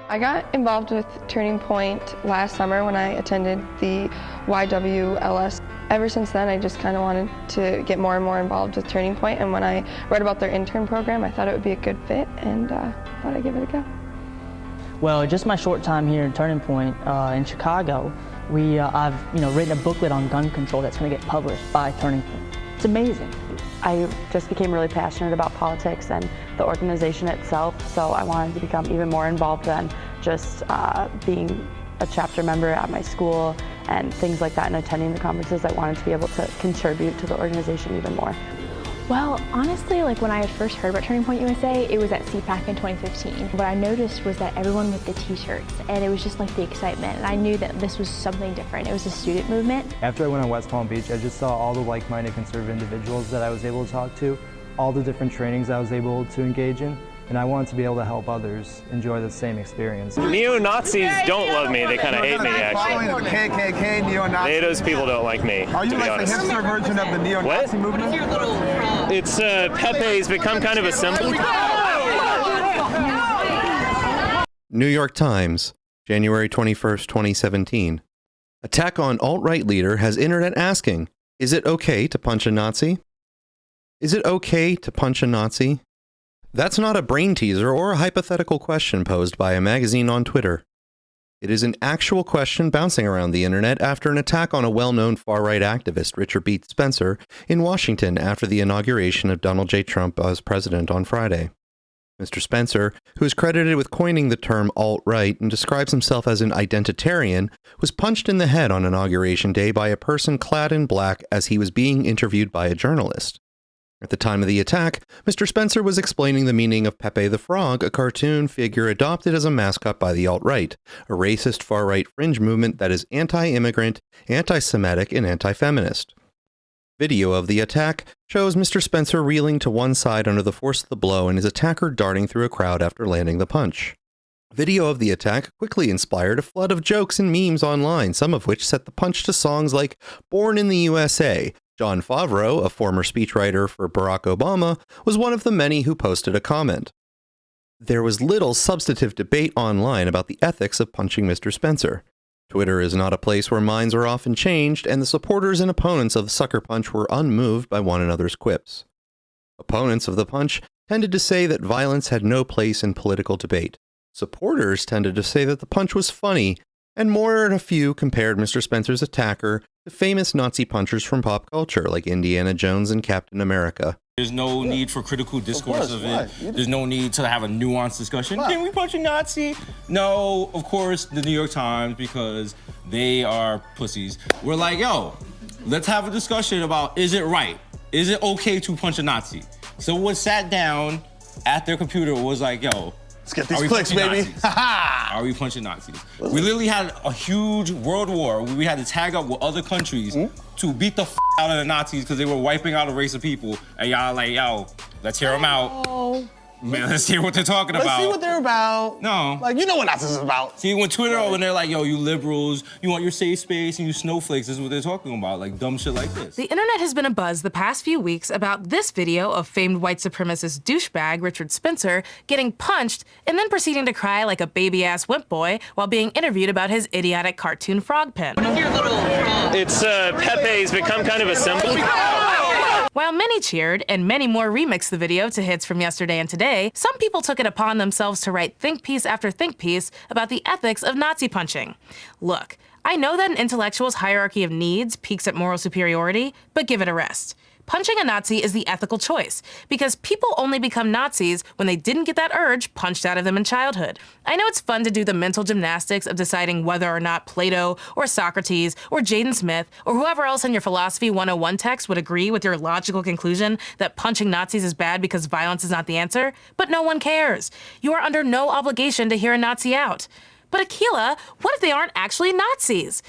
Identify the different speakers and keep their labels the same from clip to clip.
Speaker 1: I got involved with Turning Point last summer when I attended the YWLS. Ever since then, I just kind of wanted to get more and more involved with Turning Point, and when I read about their intern program, I thought it would be a good fit, and thought I'd give it a go.
Speaker 2: Well, just my short time here in Turning Point in Chicago, I've written a booklet on gun control that's going to get published by Turning Point. It's amazing.
Speaker 3: I just became really passionate about politics and the organization itself, so I wanted to become even more involved than just being a chapter member at my school and things like that, and attending the conferences. I wanted to be able to contribute to the organization even more.
Speaker 4: Well, honestly, when I had first heard about Turning Point USA, it was at CPAC in 2015. What I noticed was that everyone with the t-shirts, and it was just the excitement, and I knew that this was something different. It was a student movement.
Speaker 5: After I went on West Palm Beach, I just saw all the like-minded conservative individuals that I was able to talk to, all the different trainings I was able to engage in, and I wanted to be able to help others enjoy the same experience.
Speaker 6: Neo-Nazis don't love me, they kind of hate me, actually.
Speaker 7: The KKK, neo-Nazi.
Speaker 6: Those people don't like me,
Speaker 7: Are you like the hipster version of the neo-Nazi movement?
Speaker 6: It's Pepe's become kind of a symbol.
Speaker 8: New York Times, January 21st, 2017. Attack on alt-right leader has internet asking, is it okay to punch a Nazi? Is it okay to punch a Nazi? That's not a brain teaser or a hypothetical question posed by a magazine on Twitter. It is an actual question bouncing around the internet after an attack on a well-known far-right activist, Richard B. Spencer, in Washington after the inauguration of Donald J. Trump as president on Friday. Mr. Spencer, who is credited with coining the term alt-right and describes himself as an identitarian, was punched in the head on Inauguration Day by a person clad in black as he was being interviewed by a journalist. At the time of the attack, Mr. Spencer was explaining the meaning of Pepe the Frog, a cartoon figure adopted as a mascot by the alt-right, a racist far-right fringe movement that is anti-immigrant, anti-Semitic, and anti-feminist. Video of the attack shows Mr. Spencer reeling to one side under the force of the blow and his attacker darting through a crowd after landing the punch. Video of the attack quickly inspired a flood of jokes and memes online, some of which set the punch to songs like Born in the USA. Jon Favreau, a former speechwriter for Barack Obama, was one of the many who posted a comment. There was little substantive debate online about the ethics of punching Mr. Spencer. Twitter is not a place where minds are often changed, and the supporters and opponents of the sucker punch were unmoved by one another's quips. Opponents of the punch tended to say that violence had no place in political debate. Supporters tended to say that the punch was funny, and more than a few compared Mr. Spencer's attacker to famous Nazi punchers from pop culture like Indiana Jones and Captain America.
Speaker 9: There's no need for critical discourse of it. There's no need to have a nuanced discussion. Can we punch a Nazi? No, of course, the New York Times, because they are pussies. We're like, yo, let's have a discussion about, is it right? Is it okay to punch a Nazi? Someone sat down at their computer and was like, yo,
Speaker 7: let's get these clicks, baby.
Speaker 9: Are we punching Nazis? We literally had a huge world war where we had to tag up with other countries to beat the out of the Nazis because they were wiping out a race of people. And y'all like, yo, let's hear them out. Man, let's hear what they're talking about.
Speaker 7: Let's see what they're about.
Speaker 9: No.
Speaker 7: Like, you know what Nazis is about.
Speaker 9: See, when Twitter, when they're like, yo, you liberals, you want your safe space and you snowflakes, this is what they're talking about, like dumb shit like this.
Speaker 10: The internet has been abuzz the past few weeks about this video of famed white supremacist douchebag Richard Spencer getting punched and then proceeding to cry like a baby-ass wimp boy while being interviewed about his idiotic cartoon frog pen.
Speaker 6: It's Pepe's become kind of a symbol.
Speaker 10: While many cheered and many more remixed the video to hits from yesterday and today, some people took it upon themselves to write think piece after think piece about the ethics of Nazi punching. Look, I know that an intellectual's hierarchy of needs peaks at moral superiority, but give it a rest. Punching a Nazi is the ethical choice, because people only become Nazis when they didn't get that urge punched out of them in childhood. I know it's fun to do the mental gymnastics of deciding whether or not Plato or Socrates or Jaden Smith or whoever else in your Philosophy 101 text would agree with your logical conclusion that punching Nazis is bad because violence is not the answer, but no one cares. You are under no obligation to hear a Nazi out. But Akila, what if they aren't actually Nazis?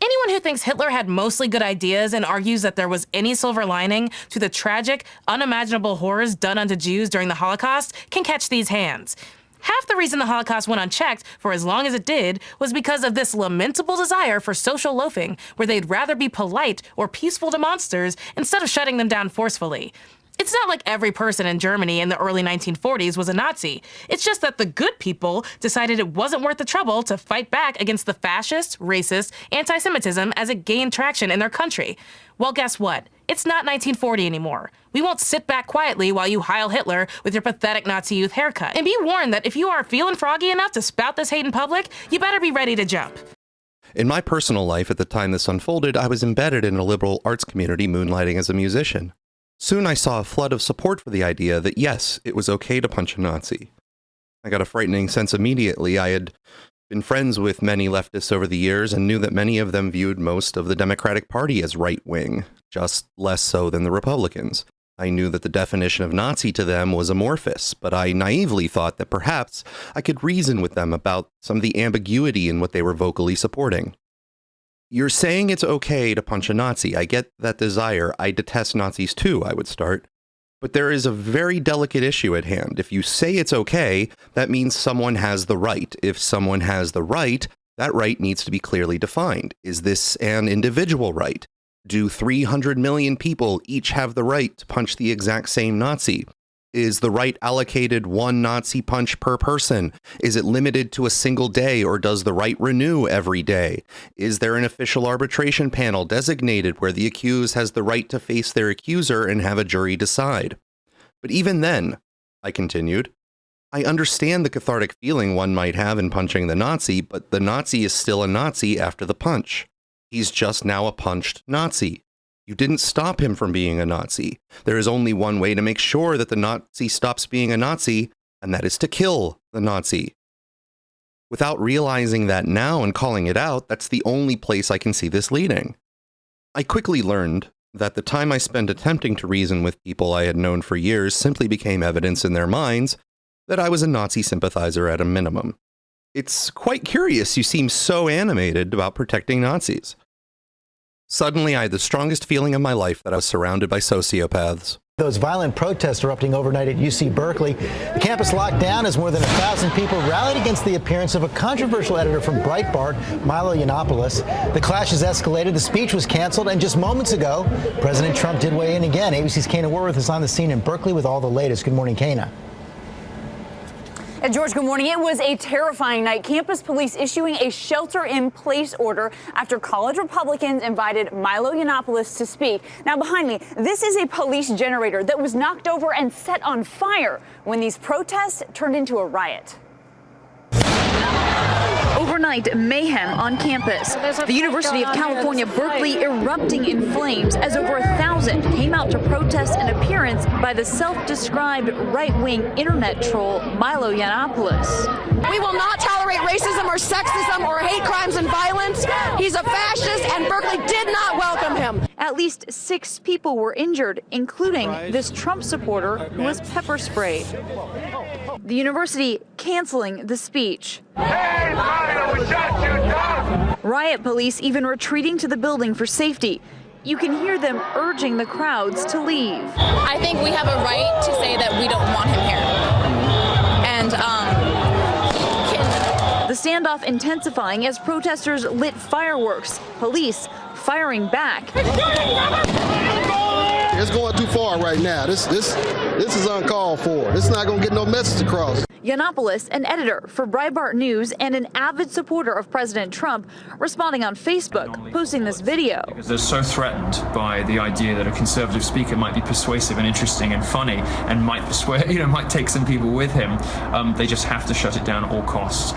Speaker 10: Anyone who thinks Hitler had mostly good ideas and argues that there was any silver lining to the tragic, unimaginable horrors done unto Jews during the Holocaust can catch these hands. Half the reason the Holocaust went unchecked for as long as it did was because of this lamentable desire for social loafing, where they'd rather be polite or peaceful to monsters instead of shutting them down forcefully. It's not like every person in Germany in the early 1940s was a Nazi. It's just that the good people decided it wasn't worth the trouble to fight back against the fascist, racist, anti-Semitism as it gained traction in their country. Well, guess what? It's not 1940 anymore. We won't sit back quietly while you Heil Hitler with your pathetic Nazi youth haircut. And be warned that if you are feeling froggy enough to spout this hate in public, you better be ready to jump.
Speaker 8: In my personal life at the time this unfolded, I was embedded in a liberal arts community moonlighting as a musician. Soon I saw a flood of support for the idea that yes, it was okay to punch a Nazi. I got a frightening sense immediately. I had been friends with many leftists over the years and knew that many of them viewed most of the Democratic Party as right-wing, just less so than the Republicans. I knew that the definition of Nazi to them was amorphous, but I naively thought that perhaps I could reason with them about some of the ambiguity in what they were vocally supporting. You're saying it's okay to punch a Nazi. I get that desire. I detest Nazis too, I would start. But there is a very delicate issue at hand. If you say it's okay, that means someone has the right. If someone has the right, that right needs to be clearly defined. Is this an individual right? Do 300 million people each have the right to punch the exact same Nazi? Is the right allocated one Nazi punch per person? Is it limited to a single day, or does the right renew every day? Is there an official arbitration panel designated where the accused has the right to face their accuser and have a jury decide? But even then, I continued, I understand the cathartic feeling one might have in punching the Nazi, but the Nazi is still a Nazi after the punch. He's just now a punched Nazi. You didn't stop him from being a Nazi. There is only one way to make sure that the Nazi stops being a Nazi, and that is to kill the Nazi. Without realizing that now and calling it out, that's the only place I can see this leading. I quickly learned that the time I spent attempting to reason with people I had known for years simply became evidence in their minds that I was a Nazi sympathizer at a minimum. It's quite curious you seem so animated about protecting Nazis. Suddenly, I had the strongest feeling of my life that I was surrounded by sociopaths.
Speaker 11: Those violent protests erupting overnight at UC Berkeley. The campus locked down as more than 1,000 people rallied against the appearance of a controversial editor from Breitbart, Milo Yiannopoulos. The clashes escalated, the speech was canceled, and just moments ago, President Trump did weigh in again. ABC's Kana Warworth is on the scene in Berkeley with all the latest. Good morning, Kana.
Speaker 12: And George, good morning. It was a terrifying night. Campus police issuing a shelter-in-place order after college Republicans invited Milo Yiannopoulos to speak. Now, behind me, this is a police generator that was knocked over and set on fire when these protests turned into a riot. Overnight mayhem on campus. The University of California, Berkeley erupting in flames as over 1,000 came out to protest an appearance by the self-described right-wing internet troll Milo Yiannopoulos.
Speaker 13: We will not tolerate racism or sexism or hate crimes and violence. He's a fascist, and Berkeley did not welcome him.
Speaker 12: At least 6 people were injured, including this Trump supporter who was pepper sprayed. The university canceling the speech.
Speaker 14: Hey, Milo, we shot you down.
Speaker 12: Riot police even retreating to the building for safety. You can hear them urging the crowds to leave.
Speaker 15: I think we have a right to say that we don't want him here. And
Speaker 12: the standoff intensifying as protesters lit fireworks, police firing back.
Speaker 16: It's going too far right now. This is uncalled for. It's not going to get no message across.
Speaker 12: Yiannopoulos, an editor for Breitbart News and an avid supporter of President Trump, responding on Facebook, posting this video.
Speaker 17: Because they're so threatened by the idea that a conservative speaker might be persuasive and interesting and funny and might might take some people with him. They just have to shut it down at all costs.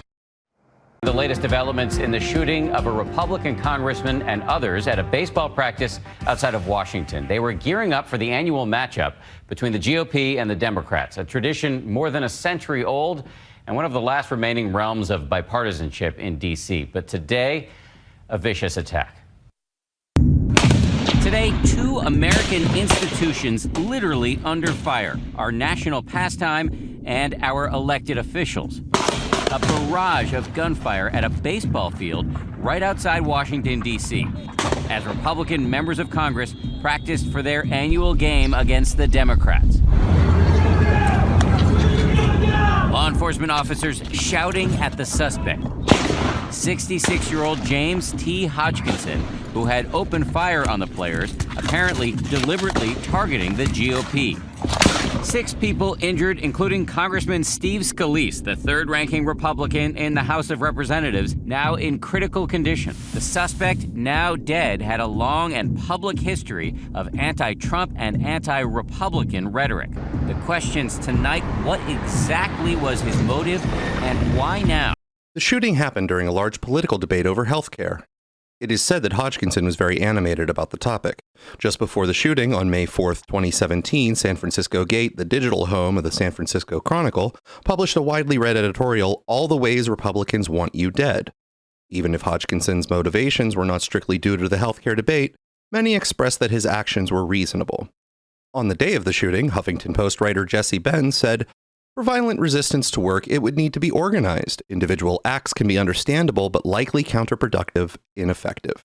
Speaker 18: The latest developments in the shooting of a Republican congressman and others at a baseball practice outside of Washington. They were gearing up for the annual matchup between the GOP and the Democrats, a tradition more than a century old and one of the last remaining realms of bipartisanship in D.C. But today, a vicious attack. Today, 2 American institutions literally under fire: our national pastime and our elected officials. A barrage of gunfire at a baseball field right outside Washington, D.C., as Republican members of Congress practiced for their annual game against the Democrats. Law enforcement officers shouting at the suspect. 66-year-old James T. Hodgkinson, who had opened fire on the players, apparently deliberately targeting the GOP. 6 people injured, including Congressman Steve Scalise, the third-ranking Republican in the House of Representatives, now in critical condition. The suspect, now dead, had a long and public history of anti-Trump and anti-Republican rhetoric. The questions tonight: what exactly was his motive, and why now?
Speaker 8: The shooting happened during a large political debate over health care. It is said that Hodgkinson was very animated about the topic. Just before the shooting, on May 4th, 2017, San Francisco Gate, the digital home of the San Francisco Chronicle, published a widely read editorial, "All the Ways Republicans Want You Dead." Even if Hodgkinson's motivations were not strictly due to the healthcare debate, many expressed that his actions were reasonable. On the day of the shooting, Huffington Post writer Jesse Benz said, "For violent resistance to work, it would need to be organized. Individual acts can be understandable, but likely counterproductive, ineffective."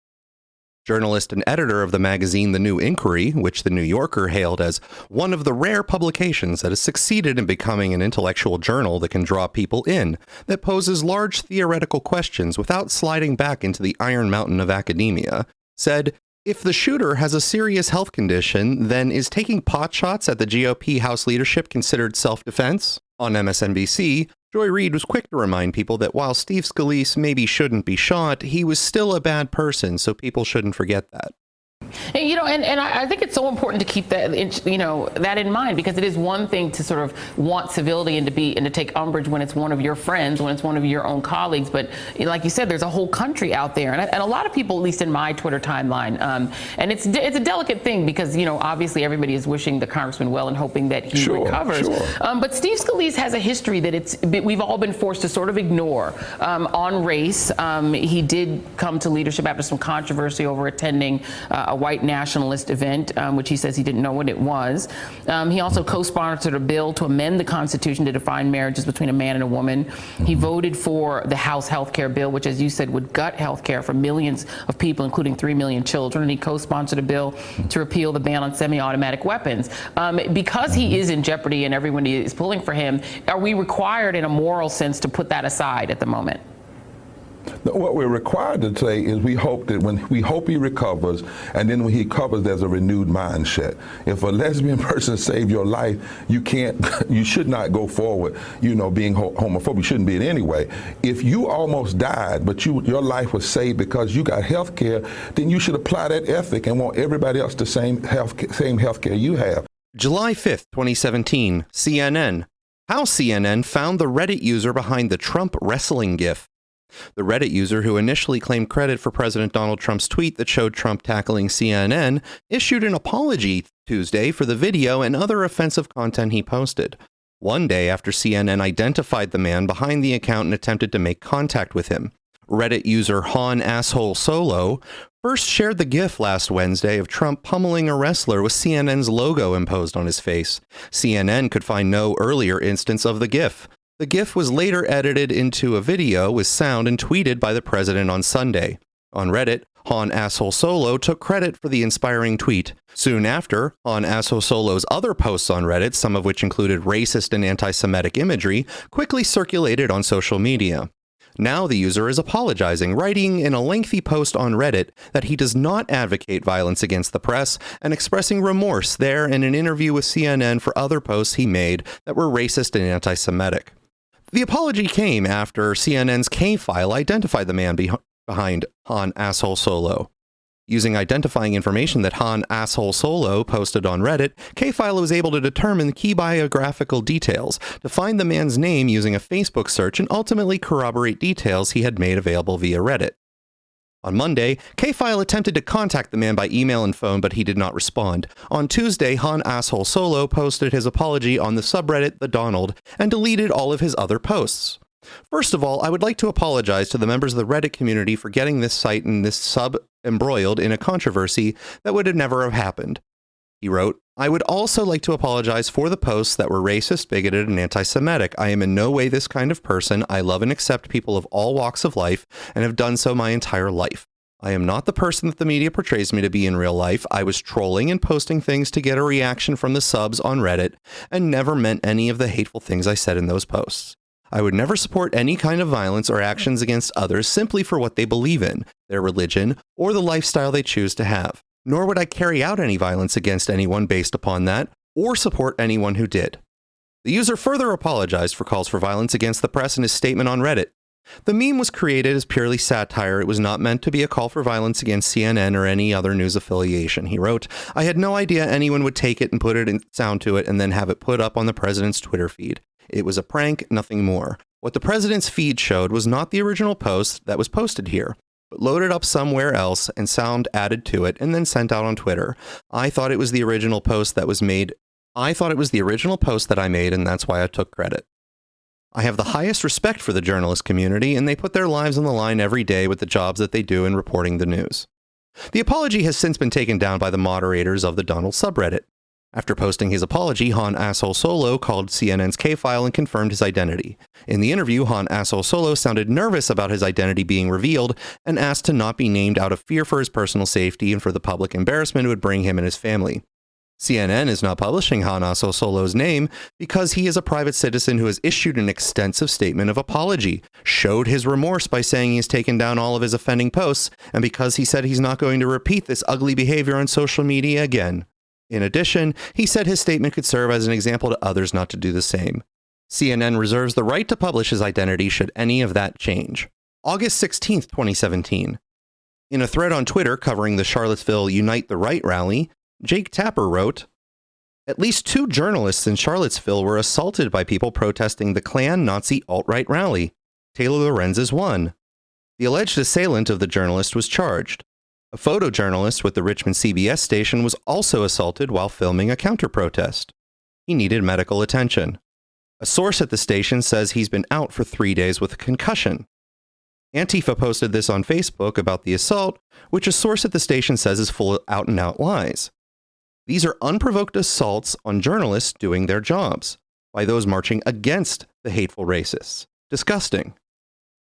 Speaker 8: Journalist and editor of the magazine The New Inquiry, which The New Yorker hailed as one of the rare publications that has succeeded in becoming an intellectual journal that can draw people in, that poses large theoretical questions without sliding back into the Iron Mountain of academia, said, "If the shooter has a serious health condition, then is taking potshots at the GOP House leadership considered self-defense?" On MSNBC, Joy Reid was quick to remind people that while Steve Scalise maybe shouldn't be shot, he was still a bad person, so people shouldn't forget that.
Speaker 19: And, and I think it's so important to keep that, that in mind, because it is one thing to sort of want civility and to take umbrage when it's one of your friends, when it's one of your own colleagues. But like you said, there's a whole country out there, and a lot of people, at least in my Twitter timeline, and it's a delicate thing because obviously everybody is wishing the congressman well and hoping that he recovers.
Speaker 20: Sure.
Speaker 19: But Steve Scalise has a history that we've all been forced to sort of ignore on race. He did come to leadership after some controversy over attending a white nationalist event, which he says he didn't know what it was. He also co-sponsored a bill to amend the Constitution to define marriages between a man and a woman. He voted for the House health care bill, which, as you said, would gut health care for millions of people, including 3 million children. And he co-sponsored a bill to repeal the ban on semi-automatic weapons. Because he is in jeopardy and everyone is pulling for him, are we required in a moral sense to put that aside at the moment?
Speaker 20: What we're required to say is we hope he recovers, and then when he recovers, there's a renewed mindset. If a lesbian person saved your life, you should not go forward, being homophobic. You shouldn't be it anyway. If you almost died, but your life was saved because you got health care, then you should apply that ethic and want everybody else the same health care you have.
Speaker 8: July 5th, 2017, CNN. How CNN found the Reddit user behind the Trump wrestling gif. The Reddit user who initially claimed credit for President Donald Trump's tweet that showed Trump tackling CNN issued an apology Tuesday for the video and other offensive content he posted. One day after CNN identified the man behind the account and attempted to make contact with him. Reddit user Han Asshole Solo first shared the GIF last Wednesday of Trump pummeling a wrestler with CNN's logo imposed on his face. CNN could find no earlier instance of the GIF. The GIF was later edited into a video with sound and tweeted by the president on Sunday. On Reddit, Han Asshole Solo took credit for the inspiring tweet. Soon after, Han Asshole Solo's other posts on Reddit, some of which included racist and anti-Semitic imagery, quickly circulated on social media. Now the user is apologizing, writing in a lengthy post on Reddit that he does not advocate violence against the press and expressing remorse there in an interview with CNN for other posts he made that were racist and anti-Semitic. The apology came after CNN's K-file identified the man behind Han Asshole Solo. Using identifying information that Han Asshole Solo posted on Reddit, K-file was able to determine key biographical details, to find the man's name using a Facebook search, and ultimately corroborate details he had made available via Reddit. On Monday, K-file attempted to contact the man by email and phone, but he did not respond. On Tuesday, Han Asshole Solo posted his apology on the subreddit The Donald and deleted all of his other posts. First of all, I would like to apologize to the members of the Reddit community for getting this site and this sub embroiled in a controversy that would have never have happened. He wrote, I would also like to apologize for the posts that were racist, bigoted, and anti-Semitic. I am in no way this kind of person. I love and accept people of all walks of life and have done so my entire life. I am not the person that the media portrays me to be in real life. I was trolling and posting things to get a reaction from the subs on Reddit and never meant any of the hateful things I said in those posts. I would never support any kind of violence or actions against others simply for what they believe in, their religion, or the lifestyle they choose to have. Nor would I carry out any violence against anyone based upon that, or support anyone who did. The user further apologized for calls for violence against the press in his statement on Reddit. The meme was created as purely satire. It was not meant to be a call for violence against CNN or any other news affiliation. He wrote, I had no idea anyone would take it and put it in sound to it and then have it put up on the president's Twitter feed. It was a prank, nothing more. What the president's feed showed was not the original post that was posted here, but loaded up somewhere else and sound added to it and then sent out on Twitter. I thought it was the original post that I made, and that's why I took credit. I have the highest respect for the journalist community, and they put their lives on the line every day with the jobs that they do in reporting the news. The apology has since been taken down by the moderators of the Donald subreddit. After posting his apology, Han Asshole Solo called CNN's K-File and confirmed his identity. In the interview, Han Asshole Solo sounded nervous about his identity being revealed and asked to not be named out of fear for his personal safety and for the public embarrassment it would bring him and his family. CNN is not publishing Han Asshole Solo's name because he is a private citizen who has issued an extensive statement of apology, showed his remorse by saying he has taken down all of his offending posts, and because he said he's not going to repeat this ugly behavior on social media again. In addition, he said his statement could serve as an example to others not to do the same. CNN reserves the right to publish his identity should any of that change. August 16, 2017. In a thread on Twitter covering the Charlottesville Unite the Right rally, Jake Tapper wrote, at least 2 journalists in Charlottesville were assaulted by people protesting the Klan Nazi alt-right rally. Taylor Lorenz is one. The alleged assailant of the journalist was charged. A photojournalist with the Richmond CBS station was also assaulted while filming a counter-protest. He needed medical attention. A source at the station says he's been out for 3 days with a concussion. Antifa posted this on Facebook about the assault, which a source at the station says is full of out-and-out lies. These are unprovoked assaults on journalists doing their jobs by those marching against the hateful racists. Disgusting.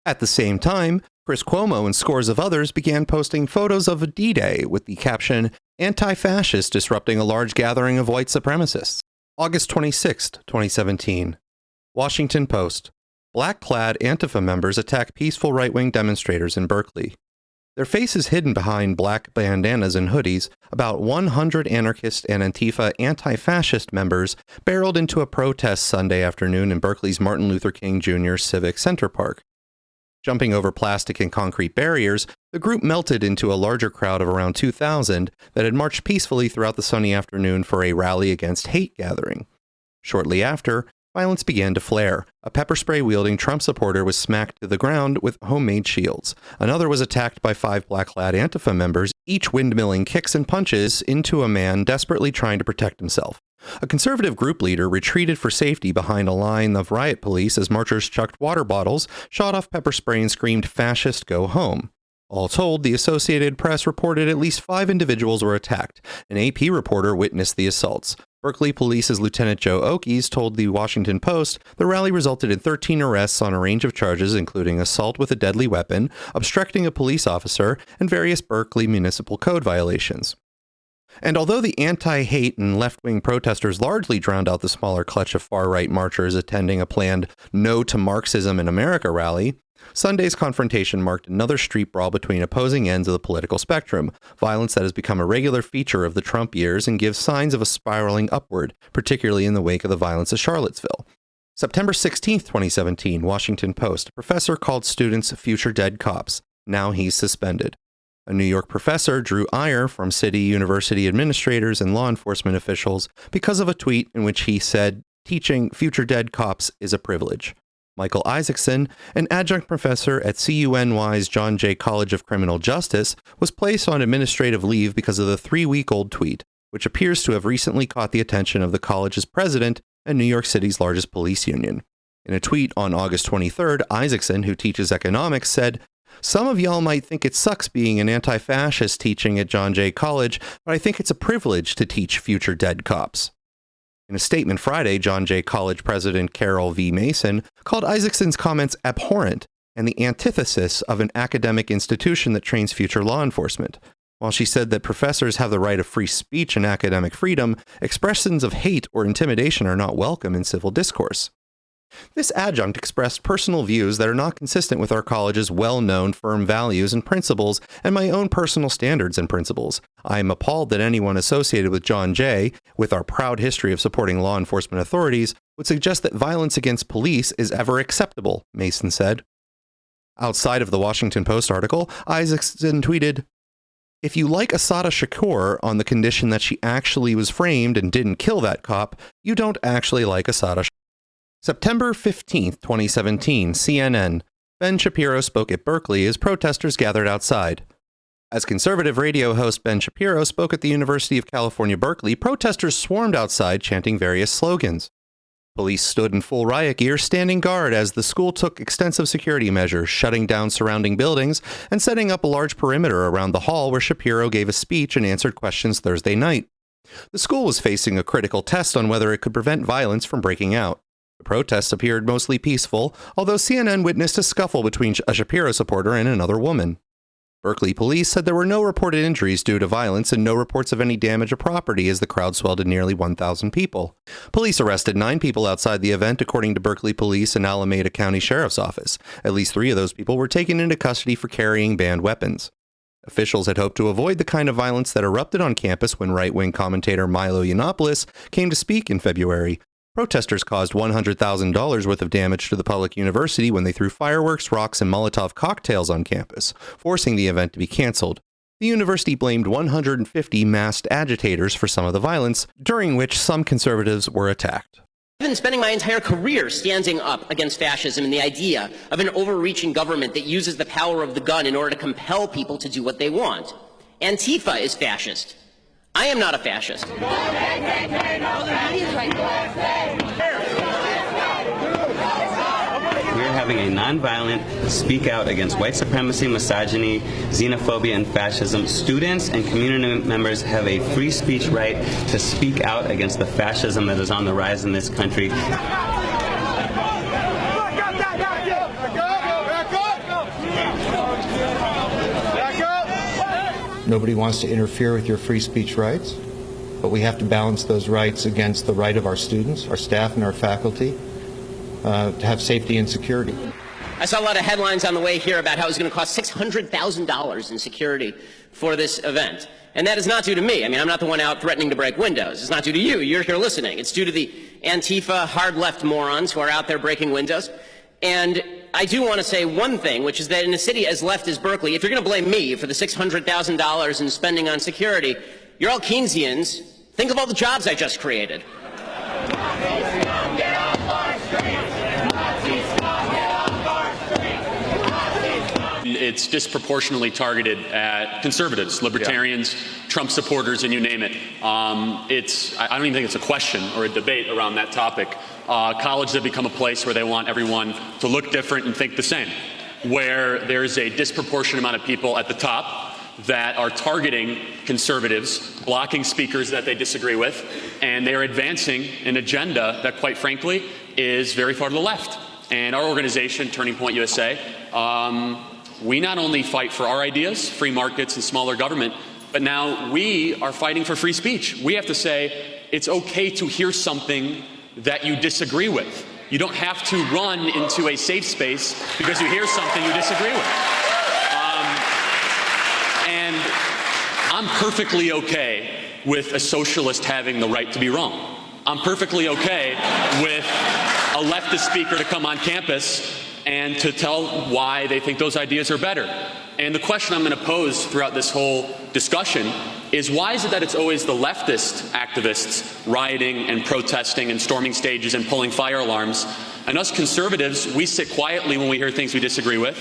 Speaker 8: At the same time, Chris Cuomo and scores of others began posting photos of a D-Day with the caption, anti-fascist disrupting a large gathering of white supremacists. August 26, 2017. Washington Post. Black-clad Antifa members attack peaceful right-wing demonstrators in Berkeley. Their faces hidden behind black bandanas and hoodies, about 100 anarchist and Antifa anti-fascist members barreled into a protest Sunday afternoon in Berkeley's Martin Luther King Jr. Civic Center Park. Jumping over plastic and concrete barriers, the group melted into a larger crowd of around 2,000 that had marched peacefully throughout the sunny afternoon for a rally against hate gathering. Shortly after, violence began to flare. A pepper spray-wielding Trump supporter was smacked to the ground with homemade shields. Another was attacked by 5 black-clad Antifa members, each windmilling kicks and punches into a man desperately trying to protect himself. A conservative group leader retreated for safety behind a line of riot police as marchers chucked water bottles, shot off pepper spray, and screamed, "Fascist, go home." All told, the Associated Press reported at least 5 individuals were attacked. An AP reporter witnessed the assaults. Berkeley Police's Lieutenant Joe Oakes told the Washington Post the rally resulted in 13 arrests on a range of charges, including assault with a deadly weapon, obstructing a police officer, and various Berkeley Municipal Code violations. And although the anti-hate and left-wing protesters largely drowned out the smaller clutch of far-right marchers attending a planned No to Marxism in America rally, Sunday's confrontation marked another street brawl between opposing ends of the political spectrum, violence that has become a regular feature of the Trump years and gives signs of a spiraling upward, particularly in the wake of the violence of Charlottesville. September 16, 2017, Washington Post. A professor called students future dead cops. Now he's suspended. A New York professor drew ire from city university administrators and law enforcement officials because of a tweet in which he said teaching future dead cops is a privilege. Michael Isaacson, an adjunct professor at CUNY's John Jay College of Criminal Justice, was placed on administrative leave because of the 3-week-old tweet, which appears to have recently caught the attention of the college's president and New York City's largest police union. In a tweet on August 23rd, Isaacson, who teaches economics, said, "Some of y'all might think it sucks being an anti-fascist teaching at John Jay College, but I think it's a privilege to teach future dead cops." In a statement Friday, John Jay College President Carol V. Mason called Isaacson's comments abhorrent and the antithesis of an academic institution that trains future law enforcement. While she said that professors have the right of free speech and academic freedom, expressions of hate or intimidation are not welcome in civil discourse. This adjunct expressed personal views that are not consistent with our college's well-known firm values and principles and my own personal standards and principles. I am appalled that anyone associated with John Jay, with our proud history of supporting law enforcement authorities, would suggest that violence against police is ever acceptable, Mason said. Outside of the Washington Post article, Isaacson tweeted, "If you like Assata Shakur on the condition that she actually was framed and didn't kill that cop, you don't actually like Assata Shakur." September 15th, 2017, CNN. Ben Shapiro spoke at Berkeley as protesters gathered outside. As conservative radio host Ben Shapiro spoke at the University of California, Berkeley, protesters swarmed outside chanting various slogans. Police stood in full riot gear, standing guard as the school took extensive security measures, shutting down surrounding buildings and setting up a large perimeter around the hall where Shapiro gave a speech and answered questions Thursday night. The school was facing a critical test on whether it could prevent violence from breaking out. The protests appeared mostly peaceful, although CNN witnessed a scuffle between a Shapiro supporter and another woman. Berkeley police said there were no reported injuries due to violence and no reports of any damage of property as the crowd swelled to nearly 1,000 people. Police arrested 9 people outside the event, according to Berkeley Police and Alameda County Sheriff's Office. At least 3 of those people were taken into custody for carrying banned weapons. Officials had hoped to avoid the kind of violence that erupted on campus when right-wing commentator Milo Yiannopoulos came to speak in February. Protesters caused $100,000 worth of damage to the public university when they threw fireworks, rocks, and Molotov cocktails on campus, forcing the event to be canceled. The university blamed 150 masked agitators for some of the violence, during which some conservatives were attacked.
Speaker 21: I've been spending my entire career standing up against fascism and the idea of an overreaching government that uses the power of the gun in order to compel people to do what they want. Antifa is fascist. I am not a fascist.
Speaker 14: We're
Speaker 22: having a nonviolent speak out against white supremacy, misogyny, xenophobia, and fascism. Students and community members have a free speech right to speak out against the fascism that is on the rise in this country.
Speaker 23: Nobody wants to interfere with your free speech rights, but we have to balance those rights against the right of our students, our staff, and our faculty to have safety and security.
Speaker 21: I saw a lot of headlines on the way here about how it was going to cost $600,000 in security for this event. And that is not due to me. I mean, I'm not the one out threatening to break windows. It's not due to you. You're here listening. It's due to the Antifa hard left morons who are out there breaking windows. And I do want to say one thing, which is that in a city as left as Berkeley, if you're going to blame me for the $600,000 in spending on security, you're all Keynesians. Think of all the jobs I just created.
Speaker 24: It's disproportionately targeted at conservatives, libertarians, Trump supporters, and you name it. I don't even think it's a question or a debate around that topic. Colleges have become a place where they want everyone to look different and think the same, where there's a disproportionate amount of people at the top that are targeting conservatives, blocking speakers that they disagree with, and they are advancing an agenda that, quite frankly, is very far to the left. And our organization, Turning Point USA, we not only fight for our ideas, free markets and smaller government, but now we are fighting for free speech. We have to say it's okay to hear something that you disagree with. You don't have to run into a safe space because you hear something you disagree with. And I'm perfectly okay with a socialist having the right to be wrong. I'm perfectly okay with a leftist speaker to come on campus and to tell why they think those ideas are better. And the question I'm going to pose throughout this whole discussion is, why is it that it's always the leftist activists rioting and protesting and storming stages and pulling fire alarms, and us conservatives, we sit quietly when we hear things we disagree with,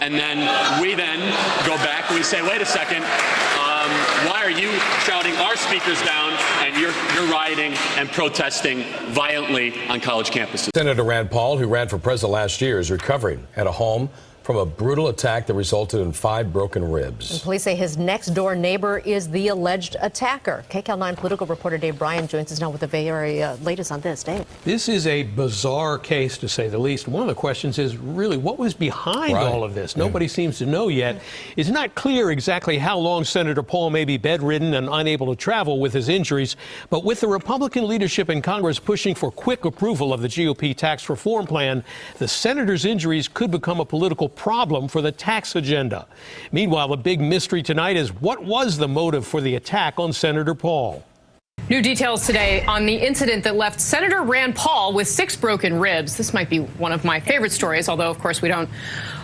Speaker 24: and then we then go back and we say, wait a second, why are you shouting our speakers down and you're rioting and protesting violently on college campuses?
Speaker 25: Senator Rand Paul, who ran for president last year, is recovering at a home
Speaker 1: from a brutal attack that resulted in 5 broken ribs.
Speaker 2: And police say his next-door neighbor is the alleged attacker. KCAL9 political reporter Dave Bryan joins us now with the very latest on this. Dave.
Speaker 3: This is a bizarre case, to say the least. One of the questions is really what was behind all of this? Nobody seems to know yet. It's not clear exactly how long Senator Paul may be bedridden and unable to travel with his injuries, but with the Republican leadership in Congress pushing for quick approval of the GOP tax reform plan, the senator's injuries could become a political problem for the tax agenda. Meanwhile, the big mystery tonight is what was the motive for the attack on Senator Paul?
Speaker 4: New details today on the incident that left Senator Rand Paul with 6 broken ribs. This might be one of my favorite stories, although, of course, we don't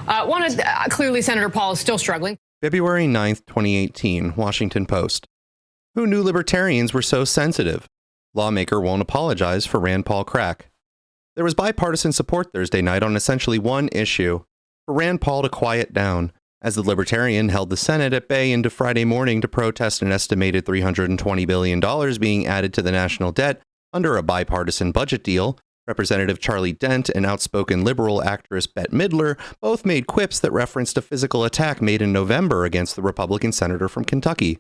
Speaker 4: want to. Clearly, Senator Paul is still struggling.
Speaker 8: February 9th, 2018, Washington Post. Who knew libertarians were so sensitive? Lawmaker won't apologize for Rand Paul crack. There was bipartisan support Thursday night on essentially one issue: for Rand Paul to quiet down, as the Libertarian held the Senate at bay into Friday morning to protest an estimated $320 billion being added to the national debt under a bipartisan budget deal. Representative Charlie Dent and outspoken liberal actress Bette Midler both made quips that referenced a physical attack made in November against the Republican senator from Kentucky.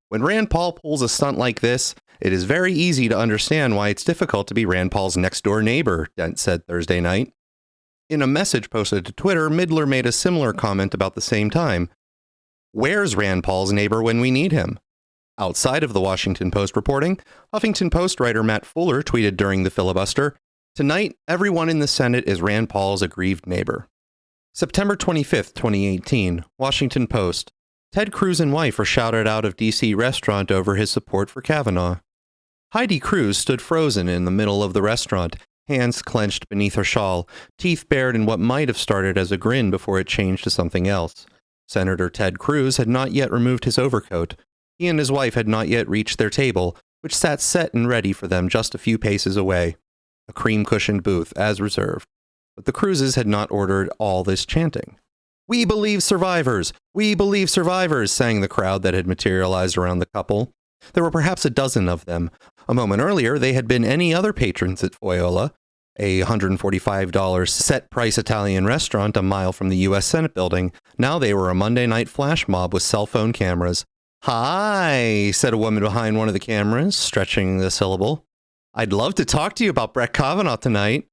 Speaker 8: When Rand Paul pulls a stunt like this, it is very easy to understand why it's difficult to be Rand Paul's next-door neighbor, Dent said Thursday night. In a message posted to Twitter, Midler made a similar comment about the same time. Where's Rand Paul's neighbor when we need him? Outside of the Washington Post reporting, Huffington Post writer Matt Fuller tweeted during the filibuster, "Tonight, everyone in the Senate is Rand Paul's aggrieved neighbor." September 25th, 2018, Washington Post. Ted Cruz and wife are shouted out of D.C. restaurant over his support for Kavanaugh. Heidi Cruz stood frozen in the middle of the restaurant, hands clenched beneath her shawl, teeth bared in what might have started as a grin before it changed to something else. Senator Ted Cruz had not yet removed his overcoat. He and his wife had not yet reached their table, which sat set and ready for them just a few paces away. A cream-cushioned booth, as reserved. But the Cruzes had not ordered all this chanting. "We believe survivors! We believe survivors!" sang the crowd that had materialized around the couple. There were perhaps a dozen of them. A moment earlier, they had been any other patrons at Foyola, a $145 set-price Italian restaurant a mile from the U.S. Senate building. Now they were a Monday night flash mob with cell phone cameras. "Hi," said a woman behind one of the cameras, stretching the syllable. "I'd love to talk to you about Brett Kavanaugh tonight."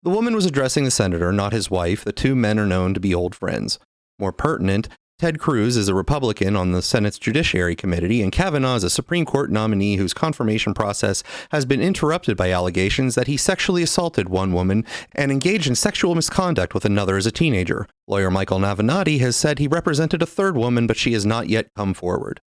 Speaker 8: The woman was addressing the senator, not his wife. The two men are known to be old friends. More pertinent, Ted Cruz is a Republican on the Senate's Judiciary Committee, and Kavanaugh is a Supreme Court nominee whose confirmation process has been interrupted by allegations that he sexually assaulted one woman and engaged in sexual misconduct with another as a teenager. Lawyer Michael Navenati has said he represented a third woman, but she has not yet come forward.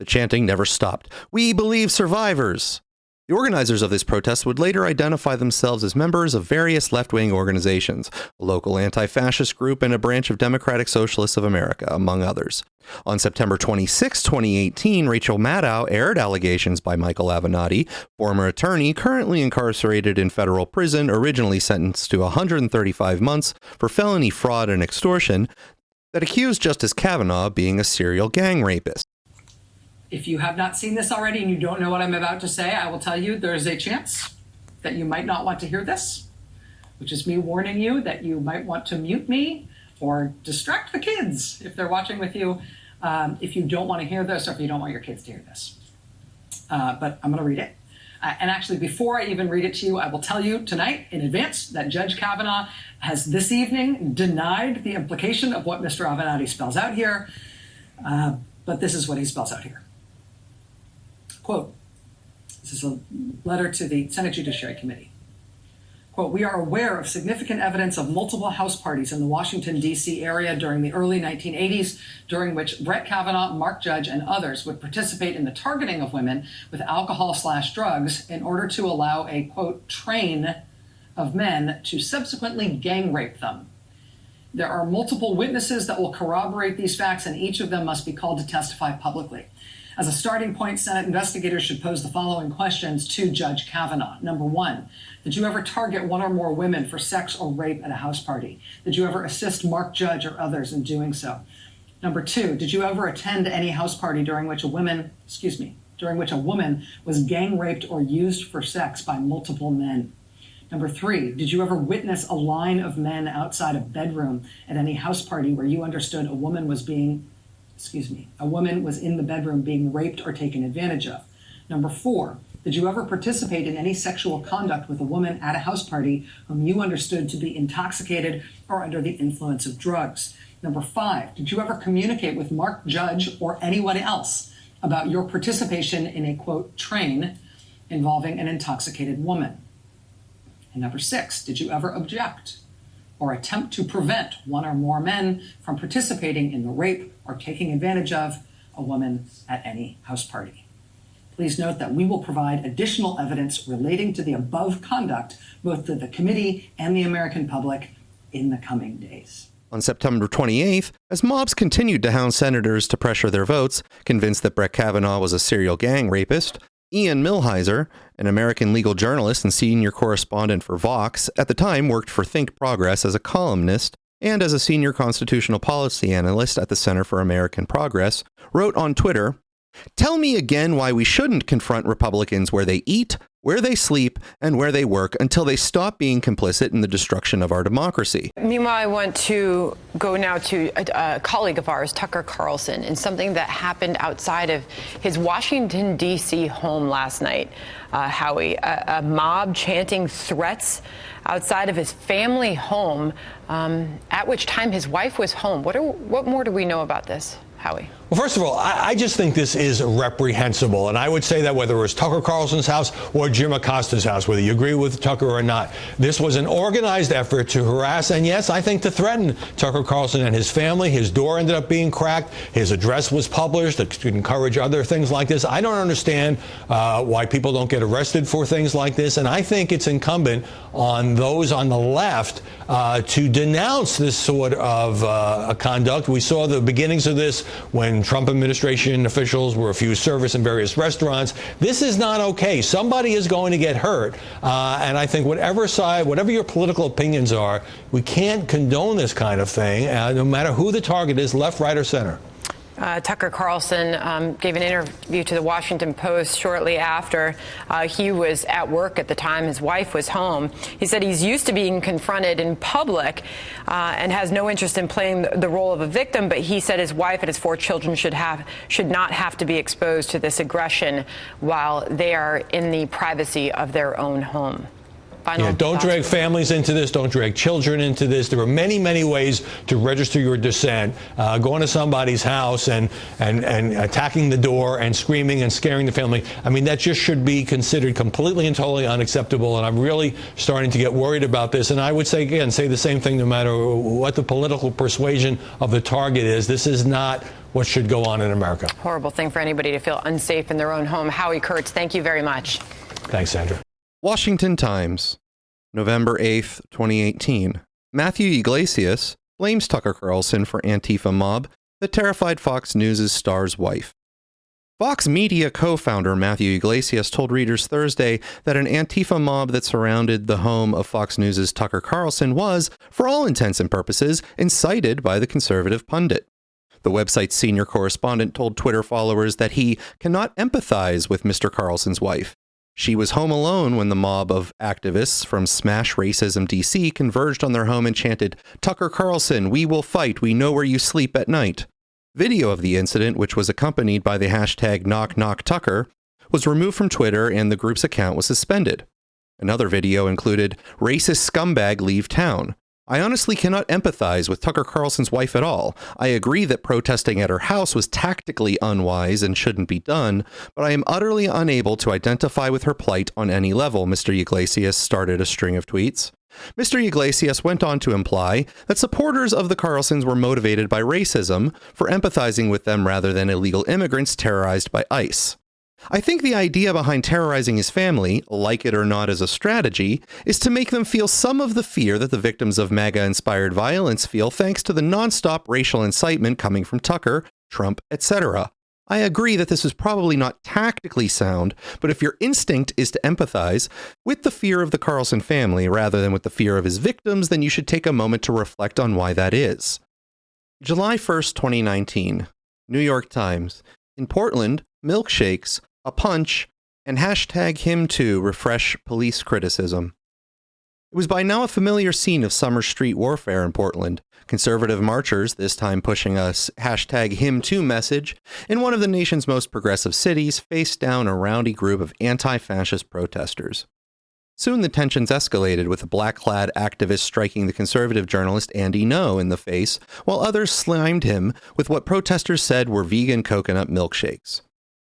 Speaker 8: The chanting never stopped. "We believe survivors!" The organizers of this protest would later identify themselves as members of various left-wing organizations, a local anti-fascist group and a branch of Democratic Socialists of America, among others. On September 26, 2018, Rachel Maddow aired allegations by Michael Avenatti, former attorney currently incarcerated in federal prison, originally sentenced to 135 months for felony fraud and extortion, that accused Justice Kavanaugh of being a serial gang rapist.
Speaker 25: If you have not seen this already and you don't know what I'm about to say, I will tell you there is a chance that you might not want to hear this, which is me warning you that you might want to mute me or distract the kids if they're watching with you, if you don't want to hear this or if you don't want your kids to hear this. But I'm going to read it. And actually, before I even read it to you, I will tell you tonight in advance that Judge Kavanaugh has this evening denied the implication of what Mr. Avenatti spells out here. But this is what he spells out here. Quote, this is a letter to the Senate Judiciary Committee. Quote, "We are aware of significant evidence of multiple house parties in the Washington, D.C. area during the early 1980s, during which Brett Kavanaugh, Mark Judge, and others would participate in the targeting of women with alcohol/drugs in order to allow a, quote, train of men to subsequently gang rape them. There are multiple witnesses that will corroborate these facts, and each of them must be called to testify publicly. As a starting point, Senate investigators should pose the following questions to Judge Kavanaugh. Number one, did you ever target one or more women for sex or rape at a house party? Did you ever assist Mark Judge or others in doing so? Number two, did you ever attend any house party during which a woman was gang raped or used for sex by multiple men? Number 3, did you ever witness a line of men outside a bedroom at any house party where you understood a woman was in the bedroom being raped or taken advantage of? Number 4, did you ever participate in any sexual conduct with a woman at a house party whom you understood to be intoxicated or under the influence of drugs? Number 5, did you ever communicate with Mark Judge or anyone else about your participation in a, quote, train involving an intoxicated woman? And number 6, did you ever object or attempt to prevent one or more men from participating in the rape or taking advantage of a woman at any house party? Please note that we will provide additional evidence relating to the above conduct, both to the committee and the American public, in the coming days.
Speaker 8: On September 28th, as mobs continued to hound senators to pressure their votes, convinced that Brett Kavanaugh was a serial gang rapist, Ian Millhiser, an American legal journalist and senior correspondent for Vox, at the time worked for Think Progress as a columnist and as a senior constitutional policy analyst at the Center for American Progress, wrote on Twitter, "Tell me again why we shouldn't confront Republicans where they eat, where they sleep, and where they work until they stop being complicit in the destruction of our democracy."
Speaker 5: Meanwhile, I want to go now to a colleague of ours, Tucker Carlson, and something that happened outside of his Washington, D.C. home last night. Howie, a mob chanting threats outside of his family home, at which time his wife was home. What more do we know about this, Howie?
Speaker 6: Well, first of all, I just think this is reprehensible. And I would say that whether it was Tucker Carlson's house or Jim Acosta's house, whether you agree with Tucker or not, this was an organized effort to harass and, yes, I think to threaten Tucker Carlson and his family. His door ended up being cracked. His address was published to encourage other things like this. I don't understand why people don't get arrested for things like this. And I think it's incumbent on those on the left to denounce this sort of conduct. We saw the beginnings of this when Trump administration officials were refused service in various restaurants. This is not okay. Somebody is going to get hurt. And I think whatever side, whatever your political opinions are, we can't condone this kind of thing, no matter who the target is, left, right, or center.
Speaker 5: Tucker Carlson gave an interview to the Washington Post shortly after he was at work at the time his wife was home. He said he's used to being confronted in public and has no interest in playing the role of a victim, but he said his wife and his 4 children should not have to be exposed to this aggression while they are in the privacy of their own home.
Speaker 6: Don't drag families into this. Don't drag children into this. There are many, many ways to register your dissent. Going to somebody's house and attacking the door and screaming and scaring the family. I mean, that just should be considered completely and totally unacceptable. And I'm really starting to get worried about this. And I would say, again, say the same thing no matter what the political persuasion of the target is. This is not what should go on in America.
Speaker 5: Horrible thing for anybody to feel unsafe in their own home. Howie Kurtz, thank you very much.
Speaker 6: Thanks, Sandra.
Speaker 8: Washington Times, November 8th, 2018. Matthew Iglesias blames Tucker Carlson for Antifa mob that terrified Fox News' star's wife. Fox Media co-founder Matthew Iglesias told readers Thursday that an Antifa mob that surrounded the home of Fox News' Tucker Carlson was, for all intents and purposes, incited by the conservative pundit. The website's senior correspondent told Twitter followers that he cannot empathize with Mr. Carlson's wife. She was home alone when the mob of activists from Smash Racism DC converged on their home and chanted, "Tucker Carlson, we will fight. We know where you sleep at night." Video of the incident, which was accompanied by the hashtag #KnockKnockTucker, was removed from Twitter and the group's account was suspended. Another video included, "Racist scumbag leave town. I honestly cannot empathize with Tucker Carlson's wife at all. I agree that protesting at her house was tactically unwise and shouldn't be done, but I am utterly unable to identify with her plight on any level," Mr. Iglesias started a string of tweets. Mr. Iglesias went on to imply that supporters of the Carlsons were motivated by racism for empathizing with them rather than illegal immigrants terrorized by ICE. I think the idea behind terrorizing his family, like it or not as a strategy, is to make them feel some of the fear that the victims of MAGA-inspired violence feel thanks to the nonstop racial incitement coming from Tucker, Trump, etc. I agree that this is probably not tactically sound, but if your instinct is to empathize with the fear of the Carlson family rather than with the fear of his victims, then you should take a moment to reflect on why that is. July 1st, 2019. New York Times. In Portland, milkshakes, a punch, and hashtag him too refresh police criticism. It was by now a familiar scene of summer street warfare in Portland. Conservative marchers, this time pushing a #HimToo message, in one of the nation's most progressive cities, faced down a rowdy group of anti-fascist protesters. Soon the tensions escalated, with a black-clad activist striking the conservative journalist Andy Ngo in the face, while others slimed him with what protesters said were vegan coconut milkshakes.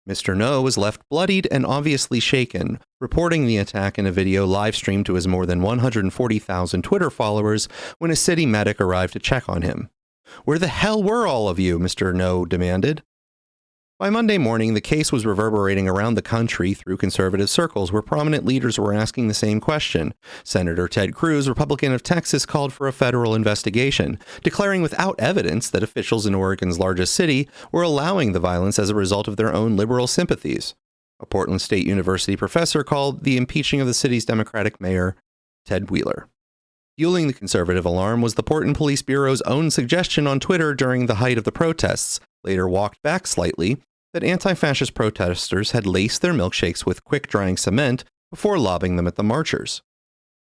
Speaker 8: Mr. Ngo was left bloodied and obviously shaken, reporting the attack in a video live-streamed to his more than 140,000 Twitter followers when a city medic arrived to check on him. "Where the hell were all of you?" Mr. Ngo demanded. By Monday morning, the case was reverberating around the country through conservative circles where prominent leaders were asking the same question. Senator Ted Cruz, Republican of Texas, called for a federal investigation, declaring without evidence that officials in Oregon's largest city were allowing the violence as a result of their own liberal sympathies. A Portland State University professor called the impeaching of the city's Democratic mayor, Ted Wheeler. Fueling the conservative alarm was the Portland Police Bureau's own suggestion on Twitter during the height of the protests, later walked back slightly, that anti-fascist protesters had laced their milkshakes with quick-drying cement before lobbing them at the marchers.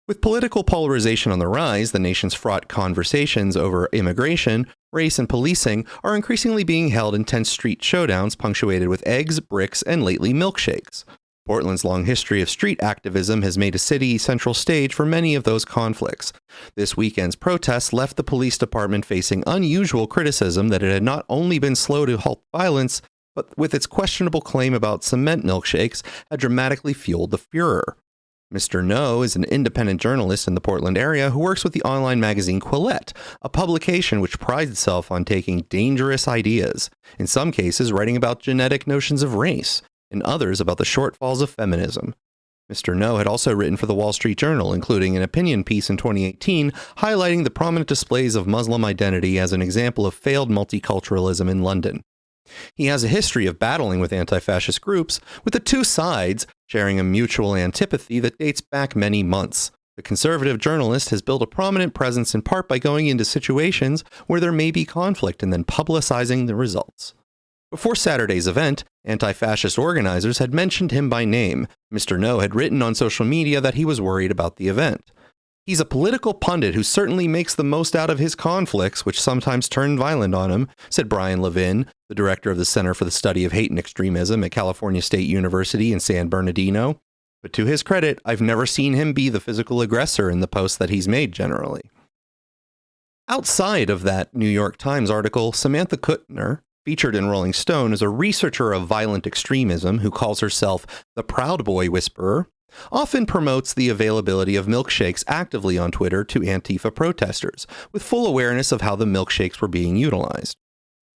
Speaker 8: With political polarization on the rise, the nation's fraught conversations over immigration, race, and policing are increasingly being held in tense street showdowns punctuated with eggs, bricks, and lately milkshakes. Portland's long history of street activism has made a city central stage for many of those conflicts. This weekend's protests left the police department facing unusual criticism that it had not only been slow to halt violence, but with its questionable claim about cement milkshakes, had dramatically fueled the furor. Mr. Ngo is an independent journalist in the Portland area who works with the online magazine Quillette, a publication which prides itself on taking dangerous ideas, in some cases writing about genetic notions of race, in others about the shortfalls of feminism. Mr. Ngo had also written for the Wall Street Journal, including an opinion piece in 2018 highlighting the prominent displays of Muslim identity as an example of failed multiculturalism in London. He has a history of battling with anti-fascist groups, with the two sides sharing a mutual antipathy that dates back many months. The conservative journalist has built a prominent presence in part by going into situations where there may be conflict and then publicizing the results. Before Saturday's event, anti-fascist organizers had mentioned him by name. Mr. Ngo had written on social media that he was worried about the event. "He's a political pundit who certainly makes the most out of his conflicts, which sometimes turn violent on him," said Brian Levin, the director of the Center for the Study of Hate and Extremism at California State University in San Bernardino. But to his credit, I've never seen him be the physical aggressor in the posts that he's made generally. Outside of that New York Times article, Samantha Kuttner, featured in Rolling Stone, is a researcher of violent extremism who calls herself the Proud Boy Whisperer, often promotes the availability of milkshakes actively on Twitter to Antifa protesters, with full awareness of how the milkshakes were being utilized.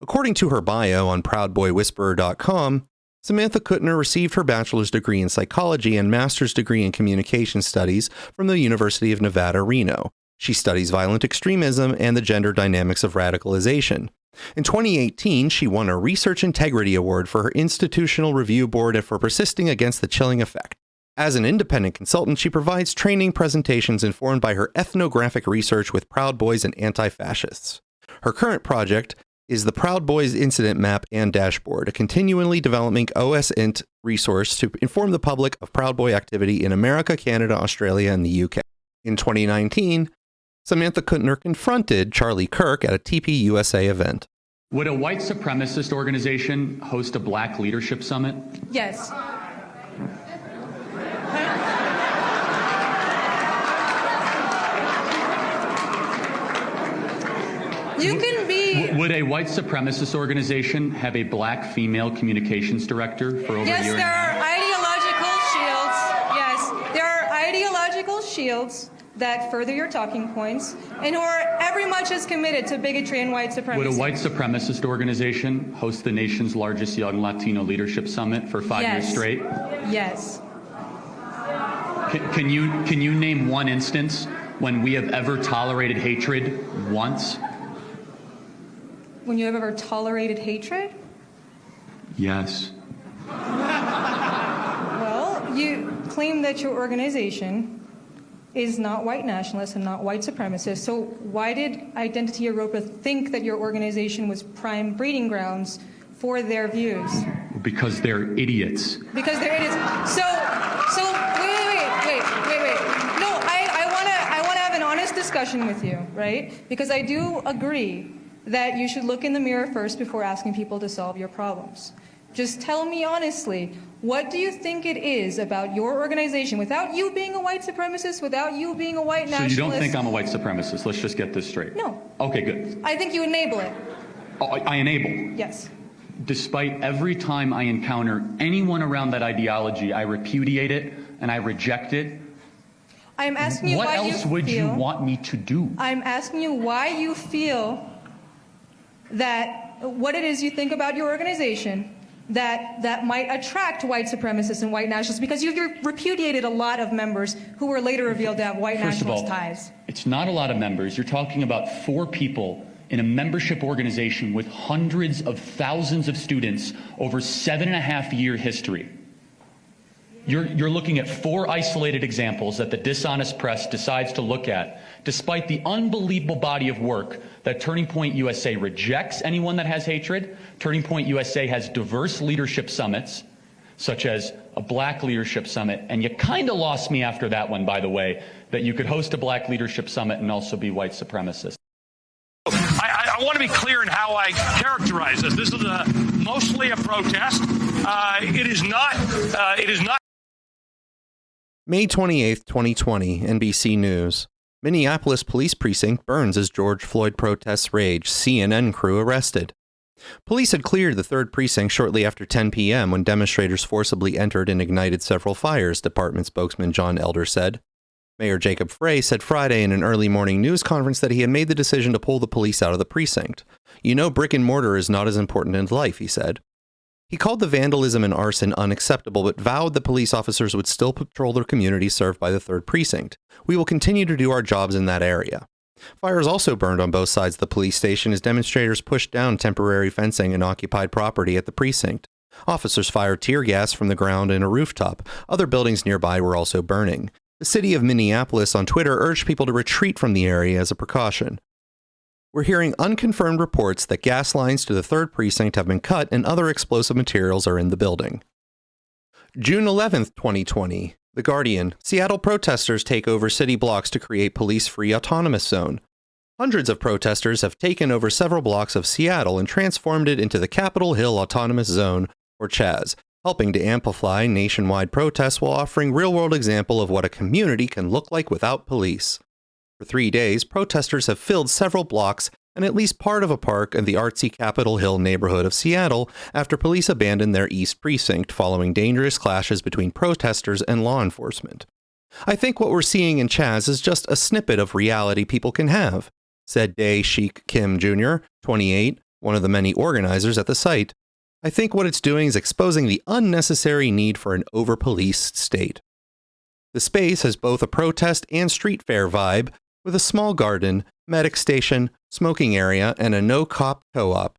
Speaker 8: According to her bio on proudboywhisperer.com, Samantha Kuttner received her bachelor's degree in psychology and master's degree in communication studies from the University of Nevada, Reno. She studies violent extremism and the gender dynamics of radicalization. In 2018, she won a Research Integrity Award for her Institutional Review Board and for persisting against the chilling effect. As an independent consultant, she provides training presentations informed by her ethnographic research with Proud Boys and anti-fascists. Her current project is the Proud Boys Incident Map and Dashboard, a continually developing OSINT resource to inform the public of Proud Boy activity in America, Canada, Australia, and the UK. In 2019, Samantha Kuttner confronted Charlie Kirk at a TPUSA event.
Speaker 24: Would a white supremacist organization host a Black Leadership Summit?
Speaker 15: Yes. You can be...
Speaker 24: Would a white supremacist organization have a Black female communications director for over a year?
Speaker 15: Yes, there are ideological shields. Yes, there are ideological shields that further your talking points and who are every much as committed to bigotry and white supremacy.
Speaker 24: Would a white supremacist organization host the nation's largest young Latino leadership summit for 5 years straight?
Speaker 15: Yes.
Speaker 24: Can you name one instance when we have ever tolerated hatred once?
Speaker 15: When you have ever tolerated hatred?
Speaker 24: Yes.
Speaker 15: Well, you claim that your organization is not white nationalist and not white supremacist. So why did Identity Europa think that your organization was prime breeding grounds for their views?
Speaker 24: Because they're idiots.
Speaker 15: Because they're idiots. So wait. No, discussion with you, right? Because I do agree that you should look in the mirror first before asking people to solve your problems. Just tell me honestly, what do you think it is about your organization, without you being a white supremacist, without you being a white nationalist?
Speaker 24: So you don't think I'm a white supremacist? Let's just get this straight.
Speaker 15: No.
Speaker 24: Okay, good.
Speaker 15: I think you enable it.
Speaker 24: Oh, I enable.
Speaker 15: Yes.
Speaker 24: Despite every time I encounter anyone around that ideology, I repudiate it and I reject it.
Speaker 15: I'm asking you
Speaker 24: what
Speaker 15: why
Speaker 24: else
Speaker 15: you
Speaker 24: would
Speaker 15: feel,
Speaker 24: you want me to do?
Speaker 15: I'm asking you why you feel that what it is you think about your organization that might attract white supremacists and white nationalists, because you've repudiated a lot of members who were later revealed to have white nationalist ties.
Speaker 24: It's not a lot of members. You're talking about 4 people in a membership organization with hundreds of thousands of students over 7.5-year history. You're looking at 4 isolated examples that the dishonest press decides to look at, despite the unbelievable body of work that Turning Point USA rejects anyone that has hatred. Turning Point USA has diverse leadership summits, such as a Black Leadership Summit, and you kind of lost me after that one, by the way, that you could host a Black Leadership Summit and also be white supremacist.
Speaker 7: I want to be clear in how I characterize this. This is mostly a protest. It is not.
Speaker 8: May 28, 2020, NBC News. Minneapolis police precinct burns as George Floyd protests rage. CNN crew arrested. Police had cleared the 3rd precinct shortly after 10 p.m. when demonstrators forcibly entered and ignited several fires, department spokesman John Elder said. Mayor Jacob Frey said Friday in an early morning news conference that he had made the decision to pull the police out of the precinct. You know, brick and mortar is not as important in life, he said. He called the vandalism and arson unacceptable, but vowed that police officers would still patrol their communities served by the 3rd precinct. We will continue to do our jobs in that area. Fires also burned on both sides of the police station as demonstrators pushed down temporary fencing and occupied property at the precinct. Officers fired tear gas from the ground and a rooftop. Other buildings nearby were also burning. The city of Minneapolis on Twitter urged people to retreat from the area as a precaution. We're hearing unconfirmed reports that gas lines to the 3rd precinct have been cut and other explosive materials are in the building. June 11th, 2020. The Guardian. Seattle protesters take over city blocks to create police-free autonomous zone. Hundreds of protesters have taken over several blocks of Seattle and transformed it into the Capitol Hill Autonomous Zone, or CHAZ, helping to amplify nationwide protests while offering real-world example of what a community can look like without police. For 3 days, protesters have filled several blocks and at least part of a park in the artsy Capitol Hill neighborhood of Seattle after police abandoned their East Precinct following dangerous clashes between protesters and law enforcement. I think what we're seeing in CHAZ is just a snippet of reality people can have, said Dae Sheik Kim Jr., 28, one of the many organizers at the site. I think what it's doing is exposing the unnecessary need for an over-policed state. The space has both a protest and street fair vibe, with a small garden, medic station, smoking area, and a no-cop co-op,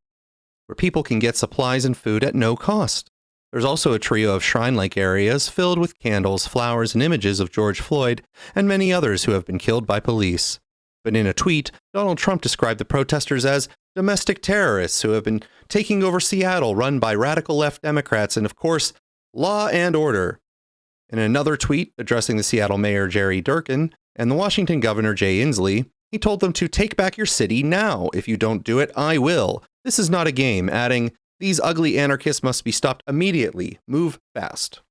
Speaker 8: where people can get supplies and food at no cost. There's also a trio of shrine-like areas filled with candles, flowers, and images of George Floyd and many others who have been killed by police. But in a tweet, Donald Trump described the protesters as domestic terrorists who have been taking over Seattle, run by radical left Democrats, and of course, law and order. In another tweet addressing the Seattle Mayor Jerry Durkin and the Washington Governor Jay Inslee, he told them to take back your city now. If you don't do it, I will. This is not a game, adding, these ugly anarchists must be stopped immediately. Move fast.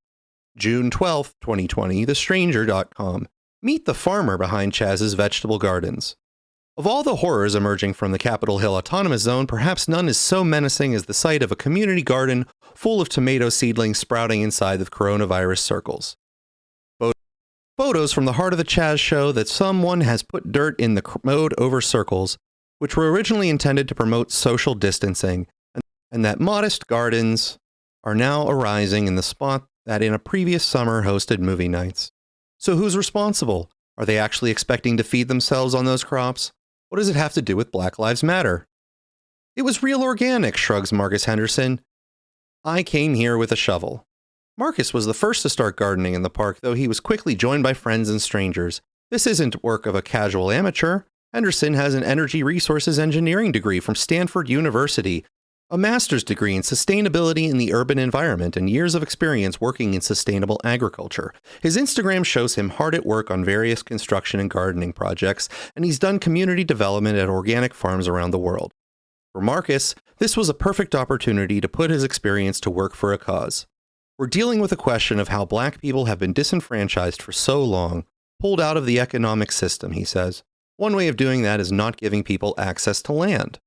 Speaker 8: June 12th, 2020, thestranger.com. Meet the farmer behind CHAZ's vegetable gardens. Of all the horrors emerging from the Capitol Hill Autonomous Zone, perhaps none is so menacing as the sight of a community garden full of tomato seedlings sprouting inside the coronavirus circles. Photos from the heart of the CHAZ show that someone has put dirt in the mowed over circles, which were originally intended to promote social distancing, and that modest gardens are now arising in the spot that in a previous summer hosted movie nights. So who's responsible? Are they actually expecting to feed themselves on those crops? What does it have to do with Black Lives Matter? It was real organic, shrugs Marcus Henderson. I came here with a shovel. Marcus was the first to start gardening in the park, though he was quickly joined by friends and strangers. This isn't work of a casual amateur. Henderson has an energy resources engineering degree from Stanford University, a master's degree in sustainability in the urban environment, and years of experience working in sustainable agriculture. His Instagram shows him hard at work on various construction and gardening projects, and he's done community development at organic farms around the world. For Marcus, this was a perfect opportunity to put his experience to work for a cause. We're dealing with a question of how black people have been disenfranchised for so long, pulled out of the economic system, he says. One way of doing that is not giving people access to land.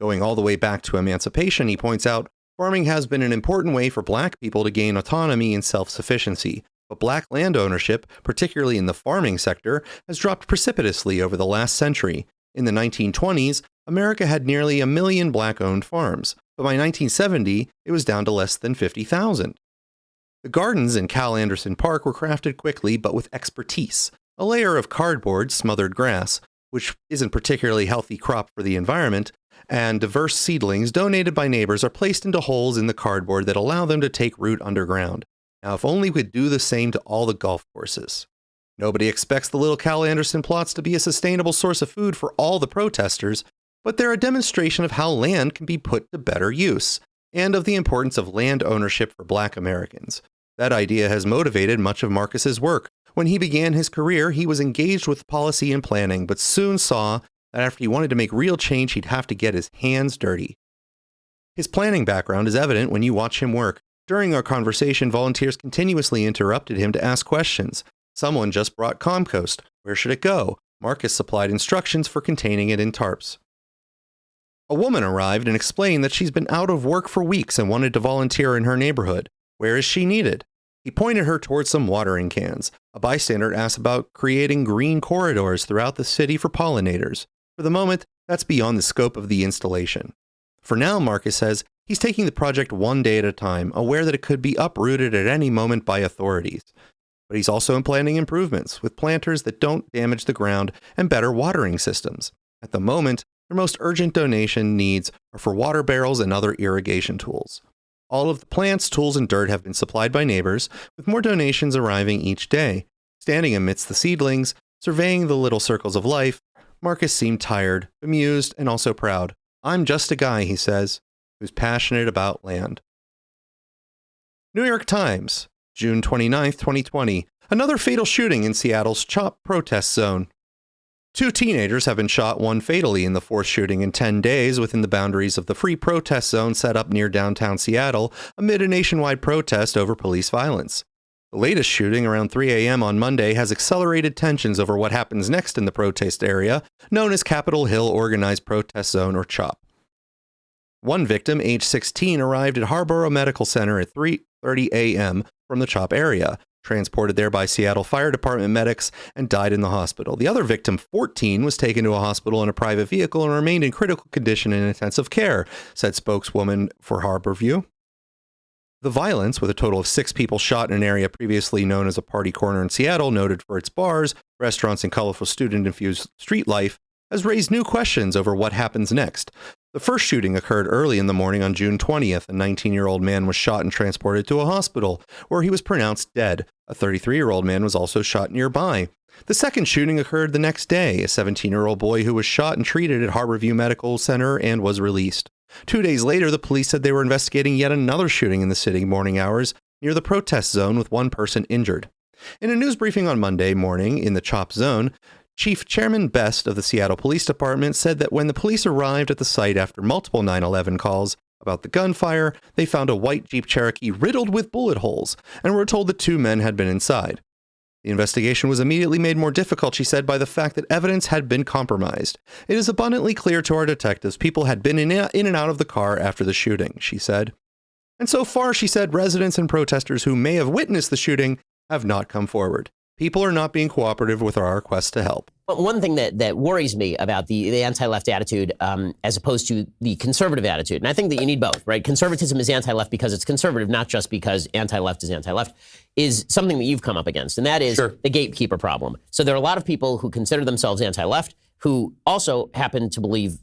Speaker 8: Going all the way back to emancipation, he points out, farming has been an important way for black people to gain autonomy and self-sufficiency, but black land ownership, particularly in the farming sector, has dropped precipitously over the last century. In the 1920s, America had nearly 1 million black-owned farms, but by 1970, it was down to less than 50,000. The gardens in Cal Anderson Park were crafted quickly but with expertise. A layer of cardboard smothered grass, which isn't particularly healthy crop for the environment, and diverse seedlings donated by neighbors are placed into holes in the cardboard that allow them to take root underground. Now, if only we could do the same to all the golf courses. Nobody expects the little Cal Anderson plots to be a sustainable source of food for all the protesters, but they're a demonstration of how land can be put to better use, and of the importance of land ownership for black Americans. That idea has motivated much of Marcus's work. When he began his career, he was engaged with policy and planning, but soon saw that after he wanted to make real change, he'd have to get his hands dirty. His planning background is evident when you watch him work. During our conversation, volunteers continuously interrupted him to ask questions. Someone just brought compost. Where should it go? Marcus supplied instructions for containing it in tarps. A woman arrived and explained that she's been out of work for weeks and wanted to volunteer in her neighborhood. Where is she needed? He pointed her towards some watering cans. A bystander asked about creating green corridors throughout the city for pollinators. For the moment, that's beyond the scope of the installation. For now, Marcus says, he's taking the project one day at a time, aware that it could be uprooted at any moment by authorities. But he's also planning improvements, with planters that don't damage the ground and better watering systems. At the moment, their most urgent donation needs are for water barrels and other irrigation tools. All of the plants, tools, and dirt have been supplied by neighbors, with more donations arriving each day. Standing amidst the seedlings, surveying the little circles of life, Marcus seemed tired, amused, and also proud. I'm just a guy, he says, who's passionate about land. New York Times, June 29, 2020. Another fatal shooting in Seattle's CHOP protest zone. 2 teenagers have been shot, one fatally, in the 4th shooting in 10 days within the boundaries of the free protest zone set up near downtown Seattle amid a nationwide protest over police violence. The latest shooting around 3 a.m. on Monday has accelerated tensions over what happens next in the protest area, known as Capitol Hill Organized Protest Zone, or CHOP. One victim, age 16, arrived at Harborough Medical Center at 3:30 a.m. from the CHOP area, transported there by Seattle Fire Department medics, and died in the hospital. The other victim, 14, was taken to a hospital in a private vehicle and remained in critical condition in intensive care, said spokeswoman for Harborview. The violence, with a total of 6 people shot in an area previously known as a party corner in Seattle, noted for its bars, restaurants, and colorful student-infused street life, has raised new questions over what happens next. The first shooting occurred early in the morning on June 20th. A 19-year-old man was shot and transported to a hospital, where he was pronounced dead. A 33-year-old man was also shot nearby. The second shooting occurred the next day. A 17-year-old boy who was shot and treated at Harborview Medical Center and was released. 2 days later, the police said they were investigating yet another shooting in the city morning hours near the protest zone with 1 person injured. In a news briefing on Monday morning in the CHOP zone, Chief Chairman Best of the Seattle Police Department said that when the police arrived at the site after multiple 9/11 calls about the gunfire, they found a white Jeep Cherokee riddled with bullet holes and were told that 2 men had been inside. The investigation was immediately made more difficult, she said, by the fact that evidence had been compromised. It is abundantly clear to our detectives people had been in and out of the car after the shooting, she said. And so far, she said, residents and protesters who may have witnessed the shooting have not come forward. People are not being cooperative with our request to help.
Speaker 9: One thing that worries me about the anti-left attitude as opposed to the conservative attitude, and I think that you need both, right? Conservatism is anti-left because it's conservative, not just because anti-left is anti-left, is something that you've come up against, and that is the gatekeeper problem. So there are a lot of people who consider themselves anti-left who also happen to believe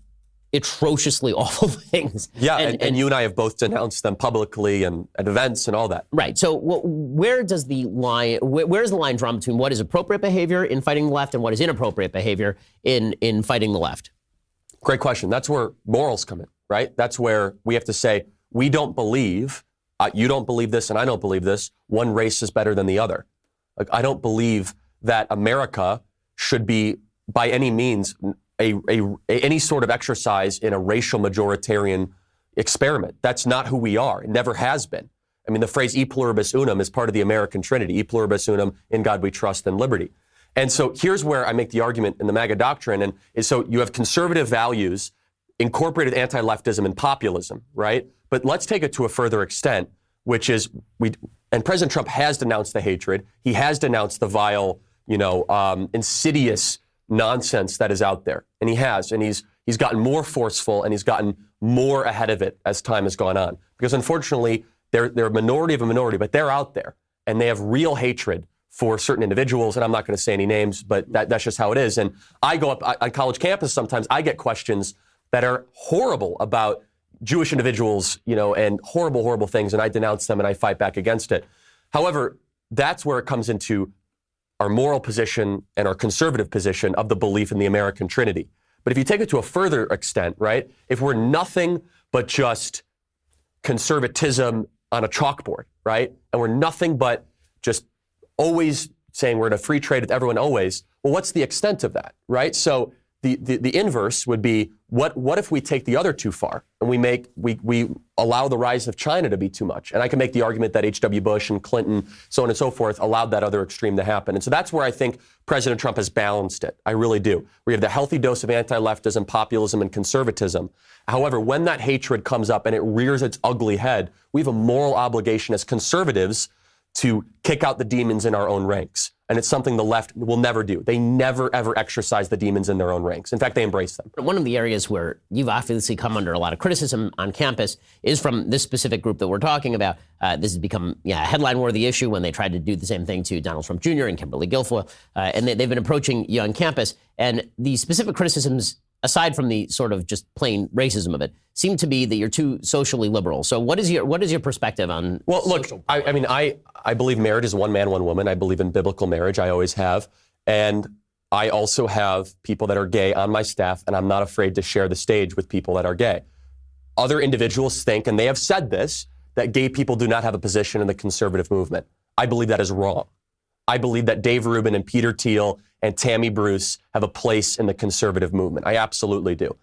Speaker 9: atrociously awful things.
Speaker 10: Yeah, and you and I have both denounced them publicly and at events and all that.
Speaker 9: Right. So where's the line drawn between what is appropriate behavior in fighting the left and what is inappropriate behavior in fighting the left?
Speaker 10: Great question. That's where morals come in, right? That's where we have to say, we don't believe, you don't believe this and I don't believe this, one race is better than the other. Like, I don't believe that America should be, by any means, any sort of exercise in a racial majoritarian experiment. That's not who we are. It never has been. I mean, the phrase e pluribus unum is part of the American Trinity. E pluribus unum, in God we trust, and liberty. And so here's where I make the argument in the MAGA doctrine. And is so you have conservative values, incorporated anti-leftism and populism, right? But let's take it to a further extent, which is and President Trump has denounced the hatred. He has denounced the vile, insidious nonsense that is out there. And he has. And he's gotten more forceful and he's gotten more ahead of it as time has gone on. Because unfortunately, they're a minority of a minority, but they're out there. And they have real hatred for certain individuals. And I'm not going to say any names, but that's just how it is. And I go up on college campus sometimes, I get questions that are horrible about Jewish individuals, and horrible, horrible things. And I denounce them and I fight back against it. However, that's where it comes into our moral position and our conservative position of the belief in the American Trinity. But if you take it to a further extent, right, if we're nothing but just conservatism on a chalkboard, right, and we're nothing but just always saying we're in a free trade with everyone always, well, what's the extent of that, right? So the inverse would be, what if we take the other too far and we allow the rise of China to be too much? And I can make the argument that H.W. Bush and Clinton, so on and so forth, allowed that other extreme to happen. And so that's where I think President Trump has balanced it. I really do. We have the healthy dose of anti-leftism, populism, and conservatism. However, when that hatred comes up and it rears its ugly head, we have a moral obligation as conservatives to kick out the demons in our own ranks. And it's something the left will never do. They never, ever exercise the demons in their own ranks. In fact, they embrace them.
Speaker 9: One of the areas where you've obviously come under a lot of criticism on campus is from this specific group that we're talking about. This has become a headline-worthy issue when they tried to do the same thing to Donald Trump Jr. and Kimberly Guilfoyle. And they've been approaching you on campus. And the specific criticisms, aside from the sort of just plain racism of it, seem to be that you're too socially liberal. So what is your perspective on?
Speaker 10: Well, look, I believe marriage is one man, one woman. I believe in biblical marriage. I always have. And I also have people that are gay on my staff, and I'm not afraid to share the stage with people that are gay. Other individuals think, and they have said this, that gay people do not have a position in the conservative movement. I believe that is wrong. I believe that Dave Rubin and Peter Thiel and Tammy Bruce have a place in the conservative movement. I absolutely do.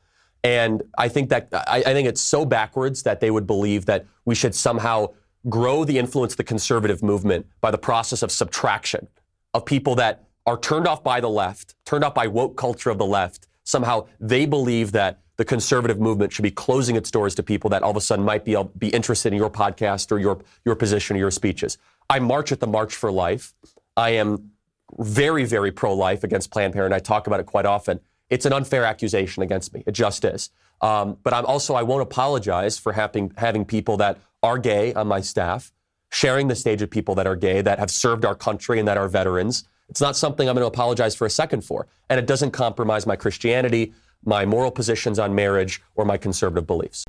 Speaker 10: And I think that I think it's so backwards that they would believe that we should somehow grow the influence of the conservative movement by the process of subtraction of people that are turned off by the left, turned off by woke culture of the left. Somehow they believe that the conservative movement should be closing its doors to people that all of a sudden might be interested in your podcast or your position or your speeches. I march at the March for Life. I am very, very pro-life against Planned Parenthood. I talk about it quite often. It's an unfair accusation against me. It just is. But I won't apologize for having people that are gay on my staff, sharing the stage of people that are gay, that have served our country and that are veterans. It's not something I'm going to apologize for a second for. And it doesn't compromise my Christianity, my moral positions on marriage, or my conservative beliefs.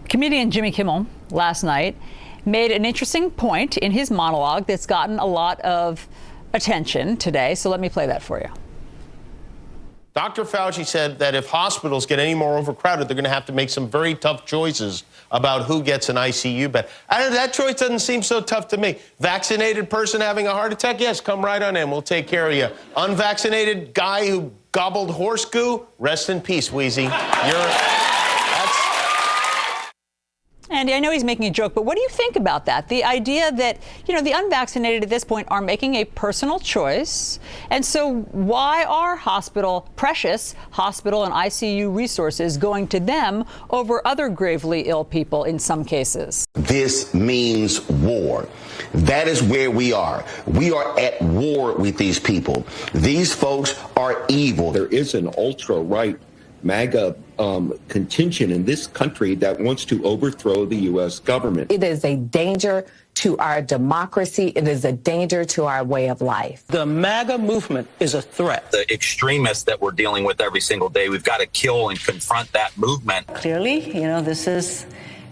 Speaker 11: Comedian Jimmy Kimmel last night made an interesting point in his monologue that's gotten a lot of attention today. So let me play that for you.
Speaker 12: Dr. Fauci said that if hospitals get any more overcrowded, they're going to have to make some very tough choices about who gets an ICU bed. That choice doesn't seem so tough to me. Vaccinated person having a heart attack? Yes, come right on in. We'll take care of you. Unvaccinated guy who gobbled horse goo? Rest in peace, Wheezy.
Speaker 11: Andy, I know he's making a joke, but what do you think about that? The idea that, the unvaccinated at this point are making a personal choice. And so why are precious hospital and ICU resources going to them over other gravely ill people in some cases?
Speaker 13: This means war. That is where we are. We are at war with these people. These folks are evil.
Speaker 16: There is an ultra-right MAGA contingent in this country that wants to overthrow the U.S. government.
Speaker 17: It is a danger to our democracy. It is a danger to our way of life.
Speaker 26: The MAGA movement is a threat.
Speaker 27: The extremists that we're dealing with every single day, we've got to kill and confront that movement.
Speaker 28: Clearly, this is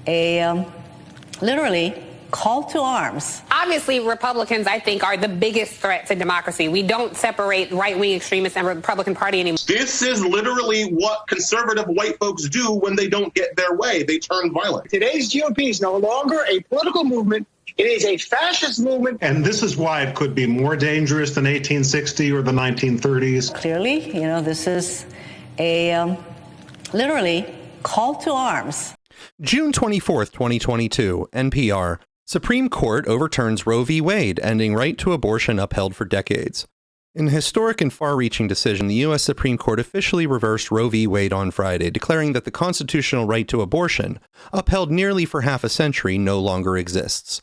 Speaker 28: literally
Speaker 14: call to arms.
Speaker 18: Obviously, Republicans, I think, are the biggest threat to democracy. We don't separate right-wing extremists and Republican Party anymore.
Speaker 19: This is literally what conservative white folks do when they don't get their way. They turn violent.
Speaker 20: Today's GOP is no longer a political movement. It is a fascist movement.
Speaker 21: And this is why it could be more dangerous than 1860 or the 1930s.
Speaker 14: Clearly, this is a literally call to arms.
Speaker 8: June 24th, 2022, NPR. Supreme Court overturns Roe v. Wade, ending right to abortion upheld for decades. In a historic and far-reaching decision, the U.S. Supreme Court officially reversed Roe v. Wade on Friday, declaring that the constitutional right to abortion, upheld nearly for half a century, no longer exists.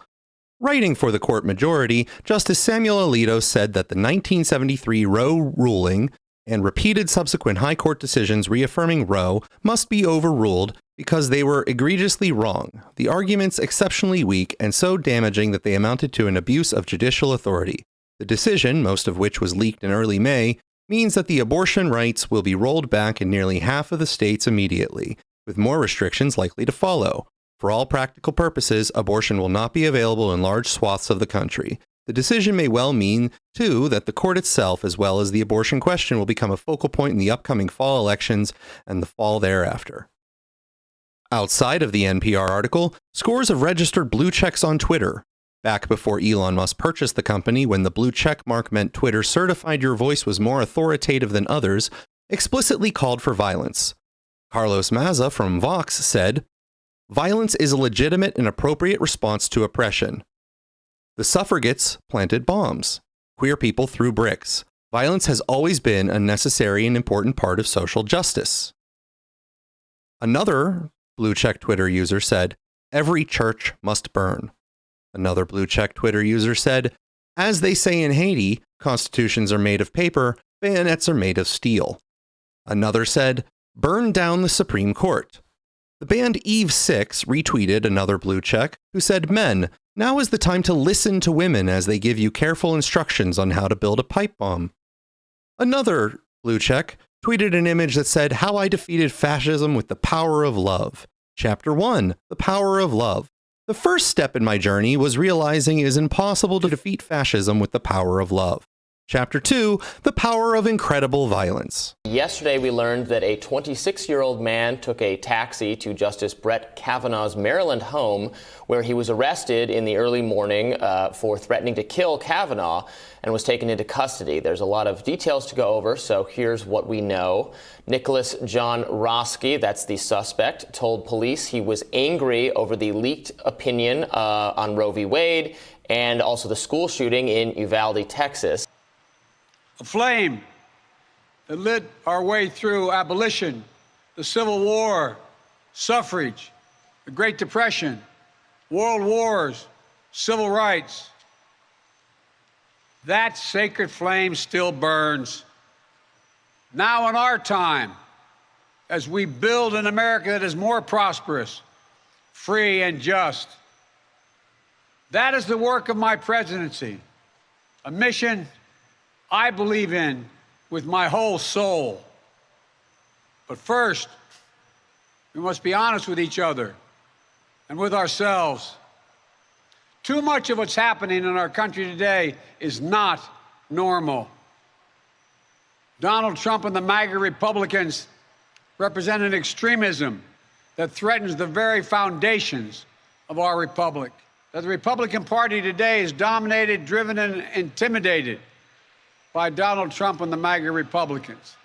Speaker 8: Writing for the court majority, Justice Samuel Alito said that the 1973 Roe ruling and repeated subsequent high court decisions reaffirming Roe must be overruled because they were egregiously wrong, the arguments exceptionally weak and so damaging that they amounted to an abuse of judicial authority. The decision, most of which was leaked in early May, means that the abortion rights will be rolled back in nearly half of the states immediately, with more restrictions likely to follow. For all practical purposes, abortion will not be available in large swaths of the country. The decision may well mean, too, that the court itself, as well as the abortion question, will become a focal point in the upcoming fall elections and the fall thereafter. Outside of the NPR article, scores of registered blue checks on Twitter. Back before Elon Musk purchased the company, when the blue check mark meant Twitter certified your voice was more authoritative than others, explicitly called for violence. Carlos Maza from Vox said, "Violence is a legitimate and appropriate response to oppression. The suffragettes planted bombs. Queer people threw bricks. Violence has always been a necessary and important part of social justice." Another blue check Twitter user said, "Every church must burn." Another blue check Twitter user said, "As they say in Haiti, constitutions are made of paper, bayonets are made of steel." Another said, "Burn down the Supreme Court." The band Eve 6 retweeted another blue check who said, "Men, now is the time to listen to women as they give you careful instructions on how to build a pipe bomb." Another blue check tweeted an image that said, "How I defeated fascism with the power of love." Chapter 1, The Power of Love. The first step in my journey was realizing it is impossible to defeat fascism with the power of love. Chapter 2, The Power of Incredible Violence.
Speaker 22: Yesterday, we learned that a 26-year-old man took a taxi to Justice Brett Kavanaugh's Maryland home, where he was arrested in the early morning for threatening to kill Kavanaugh and was taken into custody. There's a lot of details to go over, so here's what we know. Nicholas John Roski, that's the suspect, told police he was angry over the leaked opinion on Roe v. Wade and also the school shooting in Uvalde, Texas.
Speaker 23: A flame that lit our way through abolition, the Civil War, suffrage, the Great Depression, world wars, civil rights. That sacred flame still burns. Now in our time, as we build an America that is more prosperous, free and just. That is the work of my presidency, a mission I believe in with my whole soul. But first, we must be honest with each other and with ourselves. Too much of what's happening in our country today is not normal. Donald Trump and the MAGA Republicans represent an extremism that threatens the very foundations of our republic. That the Republican Party today is dominated, driven, and intimidated by Donald Trump and the MAGA Republicans.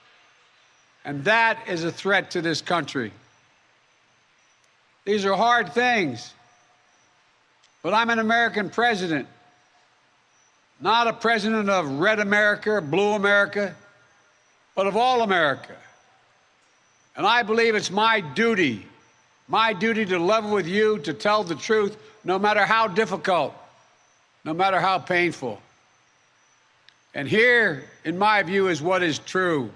Speaker 23: And that is a threat to this country. These are hard things, but I'm an American president, not a president of red America, blue America, but of all America. And I believe it's my duty to level with you, to tell the truth, no matter how difficult, no matter how painful. And here, in my view, is what is true.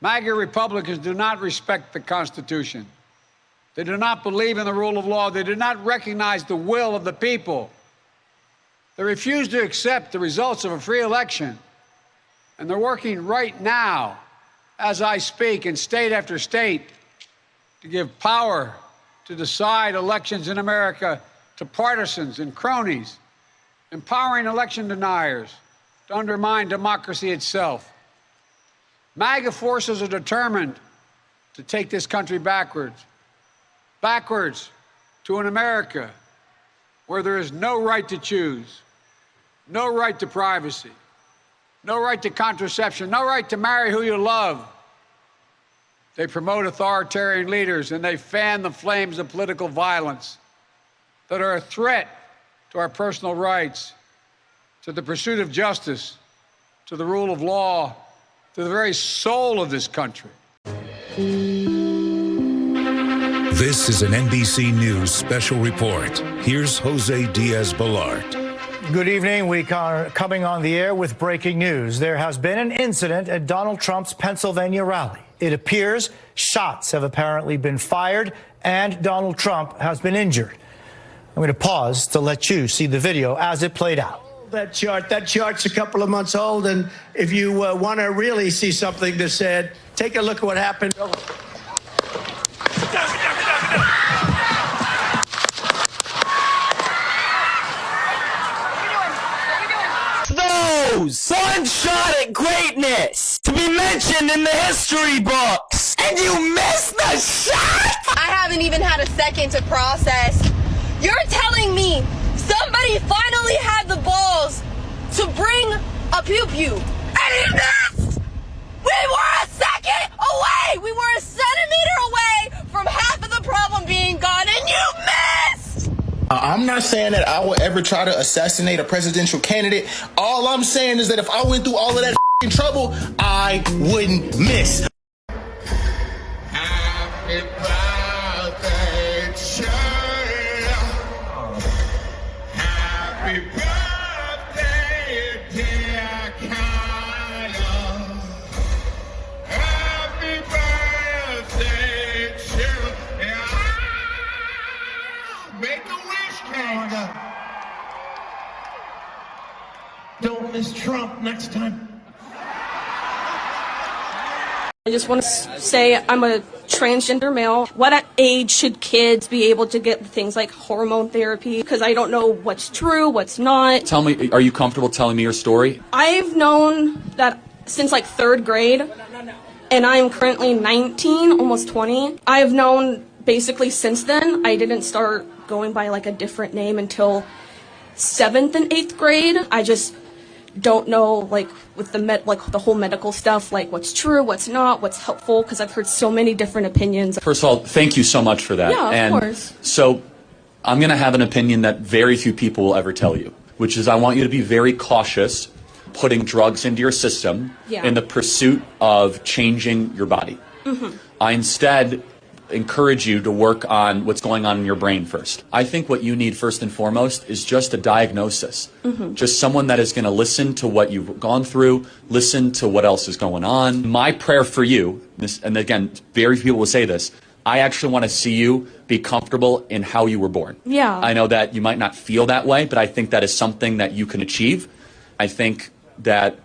Speaker 23: MAGA Republicans do not respect the Constitution. They do not believe in the rule of law. They do not recognize the will of the people. They refuse to accept the results of a free election. And they're working right now, as I speak, in state after state, to give power to decide elections in America to partisans and cronies, empowering election deniers to undermine democracy itself. MAGA forces are determined to take this country backwards to an America where there is no right to choose, no right to privacy, no right to contraception, no right to marry who you love. They promote authoritarian leaders and they fan the flames of political violence that are a threat to our personal rights, to the pursuit of justice, to the rule of law, to the very soul of this country.
Speaker 1: This is an NBC News special report. Here's Jose Diaz-Balart.
Speaker 2: Good evening. We are coming on the air with breaking news. There has been an incident at Donald Trump's Pennsylvania rally. It appears shots have apparently been fired and Donald Trump has been injured. I'm going to pause to let you see the video as it played out.
Speaker 3: That chart's a couple of months old, and if you want to really see something that's said, take a look at what happened.
Speaker 4: Sunshot at greatness to be mentioned in the history books, and you missed the shot.
Speaker 5: I haven't even had a second to process. You're telling me somebody finally had the balls to bring a pew-pew, and he missed. We were a second away. We were a centimeter away from half of the problem being gone, and you missed.
Speaker 6: I'm not saying that I will ever try to assassinate a presidential candidate. All I'm saying is that if I went through all of that trouble, I wouldn't miss. Happy birthday to you. Happy birthday, dear Kyle. Happy birthday to you. Make a wish, Kyle. Don't miss Trump next time.
Speaker 25: I just want to say I'm a transgender male. What age should kids be able to get things like hormone therapy? Because I don't know what's true, what's not.
Speaker 24: Tell me, are you comfortable telling me your story?
Speaker 25: I've known that since like 3rd grade, and I'm currently 19, almost 20. I've known basically since then. I didn't start going by like a different name until 7th and 8th grade. I just don't know, like, with the whole medical stuff, like what's true, what's not, what's helpful, because I've heard so many different opinions.
Speaker 24: First of all, thank you so much for that.
Speaker 25: Yeah, of course.
Speaker 24: So I'm going to have an opinion that very few people will ever tell you, which is I want you to be very cautious putting drugs into your system in the pursuit of changing your body. Mm-hmm. I instead encourage you to work on what's going on in your brain first. I think what you need first and foremost is just a diagnosis. Mm-hmm. Just someone that is going to listen to what you've gone through, listen to what else is going on. My prayer for you, and again, very few people will say this, I actually want to see you be comfortable in how you were born.
Speaker 25: Yeah.
Speaker 24: I know that you might not feel that way, but I think that is something that you can achieve. I think that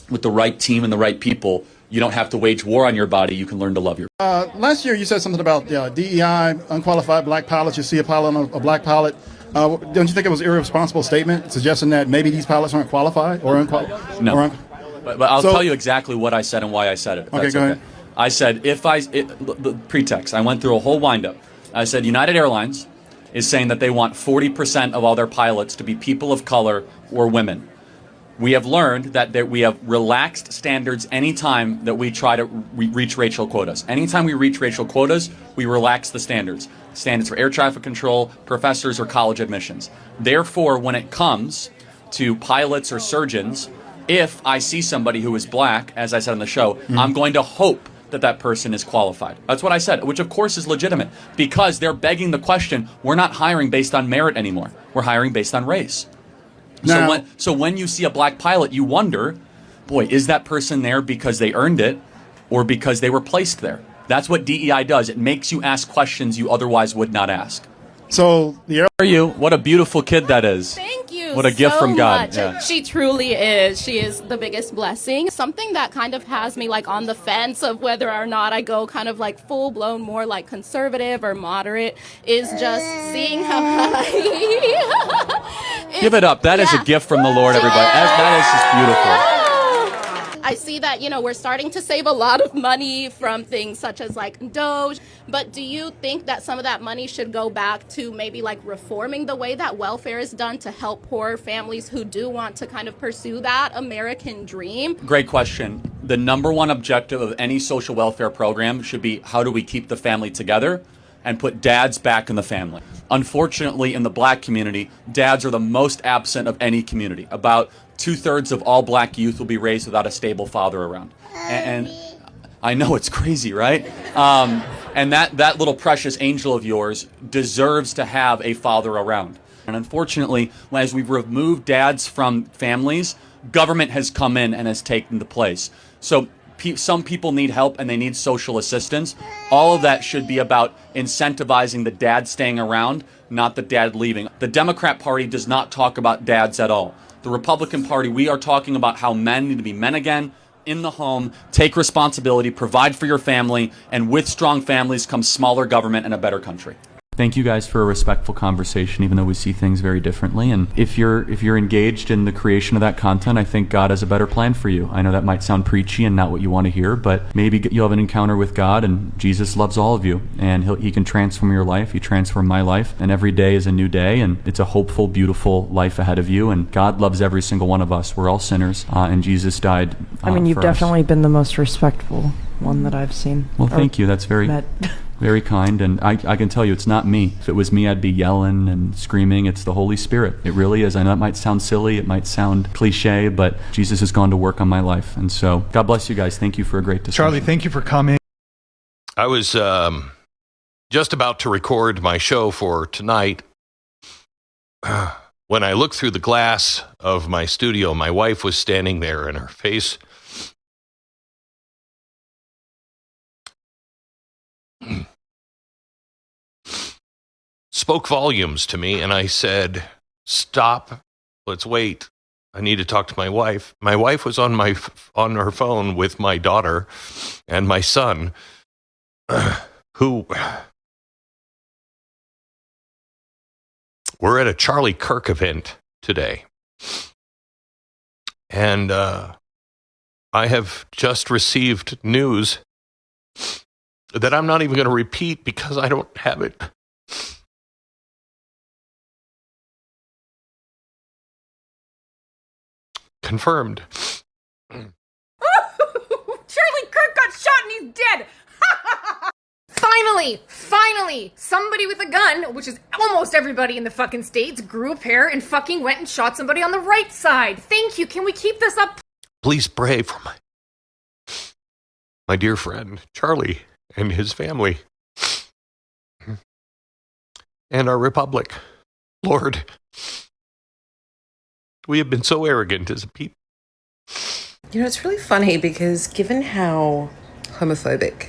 Speaker 24: with the right team and the right people, you don't have to wage war on your body. You can learn to love your body.
Speaker 28: Last year you said something about DEI, unqualified black pilots. You see a pilot on a black pilot. Don't you think it was an irresponsible statement suggesting that maybe these pilots aren't qualified or unqualified?
Speaker 24: No. But I'll tell you exactly what I said and why I said it.
Speaker 28: Okay, go ahead.
Speaker 24: I said, the pretext, I went through a whole windup. I said, United Airlines is saying that they want 40% of all their pilots to be people of color or women. We have learned that we have relaxed standards anytime that we try to reach racial quotas. Anytime we reach racial quotas, we relax the standards. Standards for air traffic control, professors, or college admissions. Therefore, when it comes to pilots or surgeons, if I see somebody who is black, as I said on the show, I'm going to hope that person is qualified. That's what I said, which of course is legitimate, because they're begging the question, we're not hiring based on merit anymore. We're hiring based on race.
Speaker 28: Now,
Speaker 24: so when you see a black pilot, you wonder, boy, is that person there because they earned it or because they were placed there? That's what DEI does. It makes you ask questions you otherwise would not ask.
Speaker 28: So the
Speaker 7: are you? What a beautiful kid that is.
Speaker 9: Thank you.
Speaker 7: What a gift
Speaker 9: so
Speaker 7: from God.
Speaker 9: Much.
Speaker 7: Yeah.
Speaker 9: She truly is. She is the biggest blessing. Something that kind of has me like on the fence of whether or not I go kind of like full blown more like conservative or moderate is just seeing how
Speaker 7: Give it up. That is a gift from the Lord, everybody. That is just beautiful.
Speaker 9: I see that, you know, we're starting to save a lot of money from things such as like Doge, but do you think that some of that money should go back to maybe like reforming the way that welfare is done to help poor families who do want to kind of pursue that American dream?
Speaker 7: Great question. The number one objective of any social welfare program should be how do we keep the family together and put dads back in the family. Unfortunately, in the black community, dads are the most absent of any community. About 2/3 of all black youth will be raised without a stable father around. And I know it's crazy, right? And that little precious angel of yours deserves to have a father around. And unfortunately, as we've removed dads from families, government has come in and has taken the place. So some people need help and they need social assistance. All of that should be about incentivizing the dad staying around, not the dad leaving. The Democrat Party does not talk about dads at all. The Republican Party, we are talking about how men need to be men again, in the home, take responsibility, provide for your family, and with strong families comes smaller government and a better country. Thank you guys for a respectful conversation, even though we see things very differently. And if you're engaged in the creation of that content, I think God has a better plan for you. I know that might sound preachy and not what you want to hear, but maybe you'll have an encounter with God, and Jesus loves all of you, and He can transform your life. He transformed my life, and every day is a new day, and it's a hopeful, beautiful life ahead of you. And God loves every single one of us. We're all sinners, and Jesus died.
Speaker 10: I mean, you've definitely been the most respectful one that I've seen.
Speaker 7: Well, thank you. That's very very kind, and I can tell you it's not me. If it was me, I'd be yelling and screaming. It's the Holy Spirit. It really is. I know it might sound silly, it might sound cliche, but Jesus has gone to work on my life. And so God bless you guys. Thank you for a great discussion.
Speaker 11: Charlie, thank you for coming. I was just about to record my show for tonight when I looked through the glass of my studio. My wife was standing there, and her face spoke volumes to me, and I said, "Stop, let's wait. I need to talk to my wife." My wife was on her phone with my daughter and my son, who were at a Charlie Kirk event today. And I have just received news that I'm not even going to repeat because I don't have it. Confirmed.
Speaker 12: Charlie Kirk got shot and he's dead. Finally, somebody with a gun, which is almost everybody in the fucking States, grew a pair and fucking went and shot somebody on the right side. Thank you. Can we keep this up?
Speaker 11: Please pray for my dear friend, Charlie, and his family, and our republic. Lord, we have been so arrogant as a people.
Speaker 13: You know, it's really funny because given how homophobic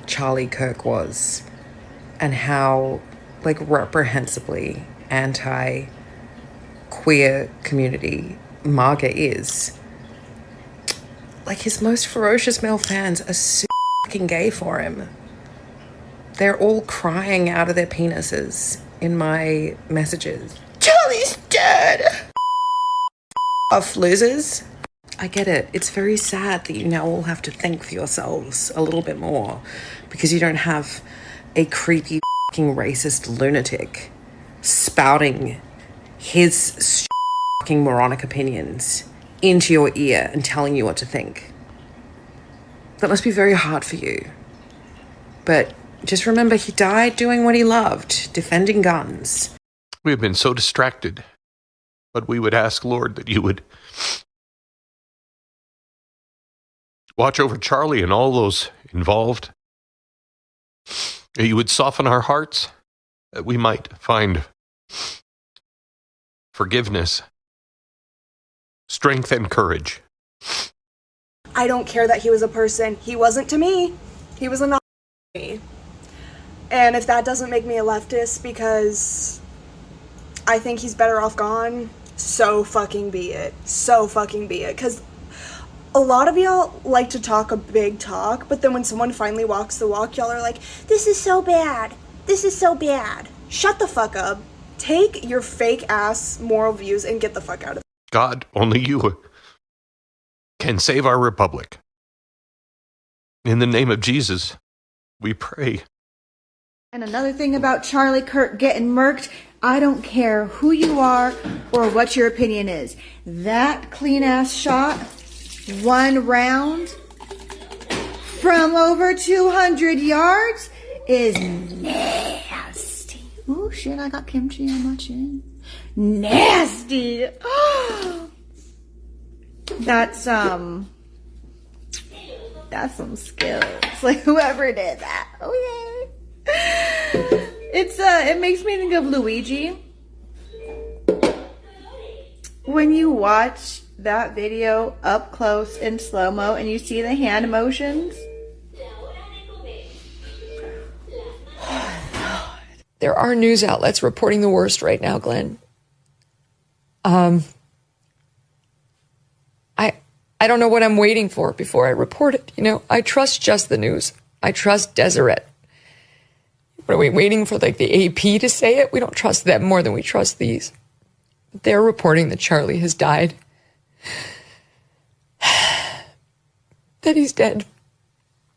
Speaker 13: Charlie Kirk was and how, like, reprehensibly anti-queer community MAGA is, like, his most ferocious male fans are so fucking gay for him. They're all crying out of their penises in my messages. Charlie's dead! Off losers. I get it. It's very sad that you now all have to think for yourselves a little bit more because you don't have a creepy fucking racist lunatic spouting his fucking moronic opinions into your ear and telling you what to think. That must be very hard for you. But just remember, he died doing what he loved, defending guns.
Speaker 11: We have been so distracted, but we would ask, Lord, that you would watch over Charlie and all those involved. That you would soften our hearts, that we might find forgiveness, strength, and courage.
Speaker 15: I don't care that he was a person. He wasn't to me. He was a non to me. And if that doesn't make me a leftist because I think he's better off gone, so fucking be it. So fucking be it. Because a lot of y'all like to talk a big talk, but then when someone finally walks the walk, y'all are like, this is so bad. This is so bad. Shut the fuck up. Take your fake ass moral views and get the fuck out of it.
Speaker 11: God, only you can save our republic. In the name of Jesus, we pray.
Speaker 16: And another thing about Charlie Kirk getting murked, I don't care who you are or what your opinion is. That clean ass shot, one round from over 200 yards is nasty. Oh shit, I got kimchi on my chin. Nasty. That's some skills. Like whoever did that. Oh yeah. It makes me think of Luigi. When you watch that video up close in slow-mo and you see the hand motions.
Speaker 17: There are news outlets reporting the worst right now, Glenn. I don't know what I'm waiting for before I report it. You know, I trust just the news. I trust Deseret. What are we waiting for, like the AP to say it? We don't trust them more than we trust these. They're reporting that Charlie has died. That he's dead.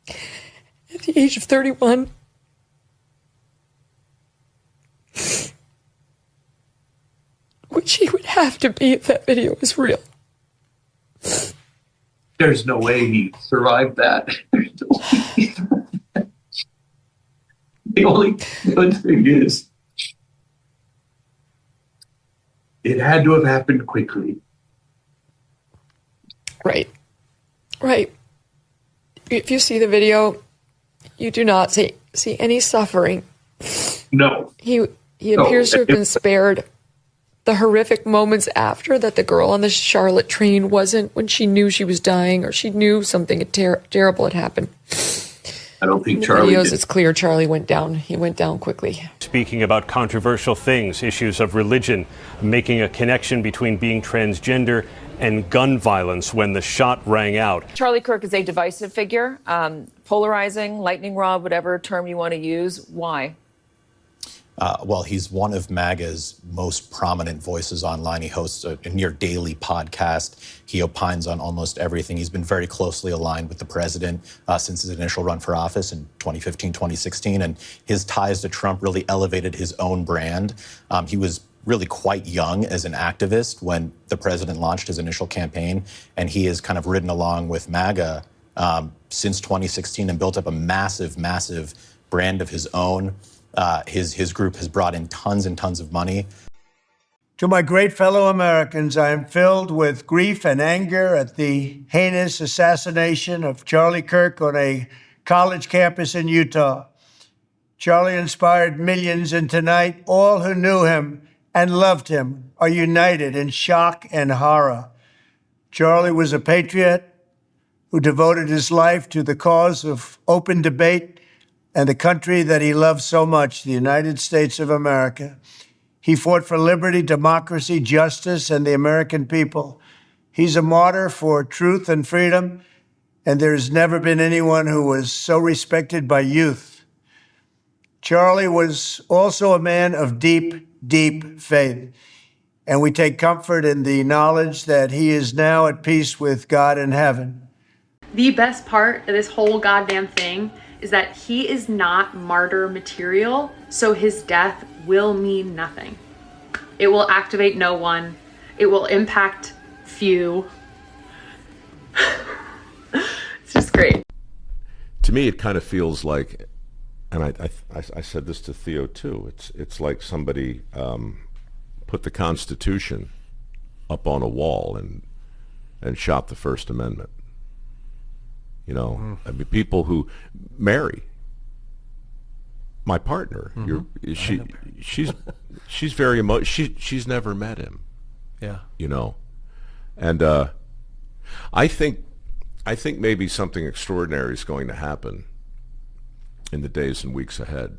Speaker 17: At the age of 31. Which he would have to be if that video is real.
Speaker 18: There's no way he survived that. The only good thing is, it had to have happened quickly.
Speaker 17: Right. Right. If you see the video, you do not see any suffering.
Speaker 18: No.
Speaker 17: He appears to have been spared the horrific moments after that the girl on the Charlotte train wasn't, when she knew she was dying or she knew something terrible had happened.
Speaker 18: I don't think
Speaker 17: In the
Speaker 18: Charlie
Speaker 17: videos,
Speaker 18: did.
Speaker 17: it's clear Charlie went down. He went down quickly.
Speaker 19: Speaking about controversial things, issues of religion, making a connection between being transgender and gun violence when the shot rang out.
Speaker 20: Charlie Kirk is a divisive figure, polarizing, lightning rod, whatever term you want to use. Why?
Speaker 26: Well, he's one of MAGA's most prominent voices online. He hosts a near daily podcast. He opines on almost everything. He's been very closely aligned with the president since his initial run for office in 2015, 2016. And his ties to Trump really elevated his own brand. He was really quite young as an activist when the president launched his initial campaign. And he has kind of ridden along with MAGA since 2016 and built up a massive, massive brand of his own. His group has brought in tons and tons of money.
Speaker 27: To my great fellow Americans, I am filled with grief and anger at the heinous assassination of Charlie Kirk on a college campus in Utah. Charlie inspired millions, and tonight, all who knew him and loved him are united in shock and horror. Charlie was a patriot who devoted his life to the cause of open debate and the country that he loved so much, the United States of America. He fought for liberty, democracy, justice, and the American people. He's a martyr for truth and freedom, and there's never been anyone who was so respected by youth. Charlie was also a man of deep, deep faith, and we take comfort in the knowledge that he is now at peace with God in heaven.
Speaker 29: The best part of this whole goddamn thing is that he is not martyr material, so his death will mean nothing. It will activate no one. It will impact few. It's just great.
Speaker 30: To me, it kind of feels like, and I said this to Theo too, it's like somebody put the Constitution up on a wall and shot the First Amendment. You know, I mean, people who marry my partner. She's very she's never met him.
Speaker 8: Yeah.
Speaker 30: You know, and I think maybe something extraordinary is going to happen in the days and weeks ahead.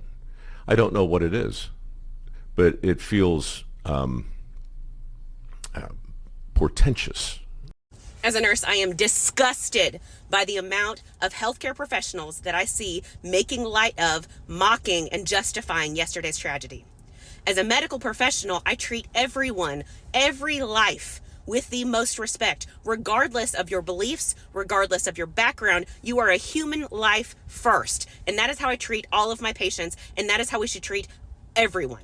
Speaker 30: I don't know what it is, but it feels portentous.
Speaker 1: As a nurse, I am disgusted by the amount of healthcare professionals that I see making light of, mocking, and justifying yesterday's tragedy. As a medical professional, I treat everyone, every life, with the most respect, regardless of your beliefs, regardless of your background. You are a human life first. And that is how I treat all of my patients, and that is how we should treat everyone.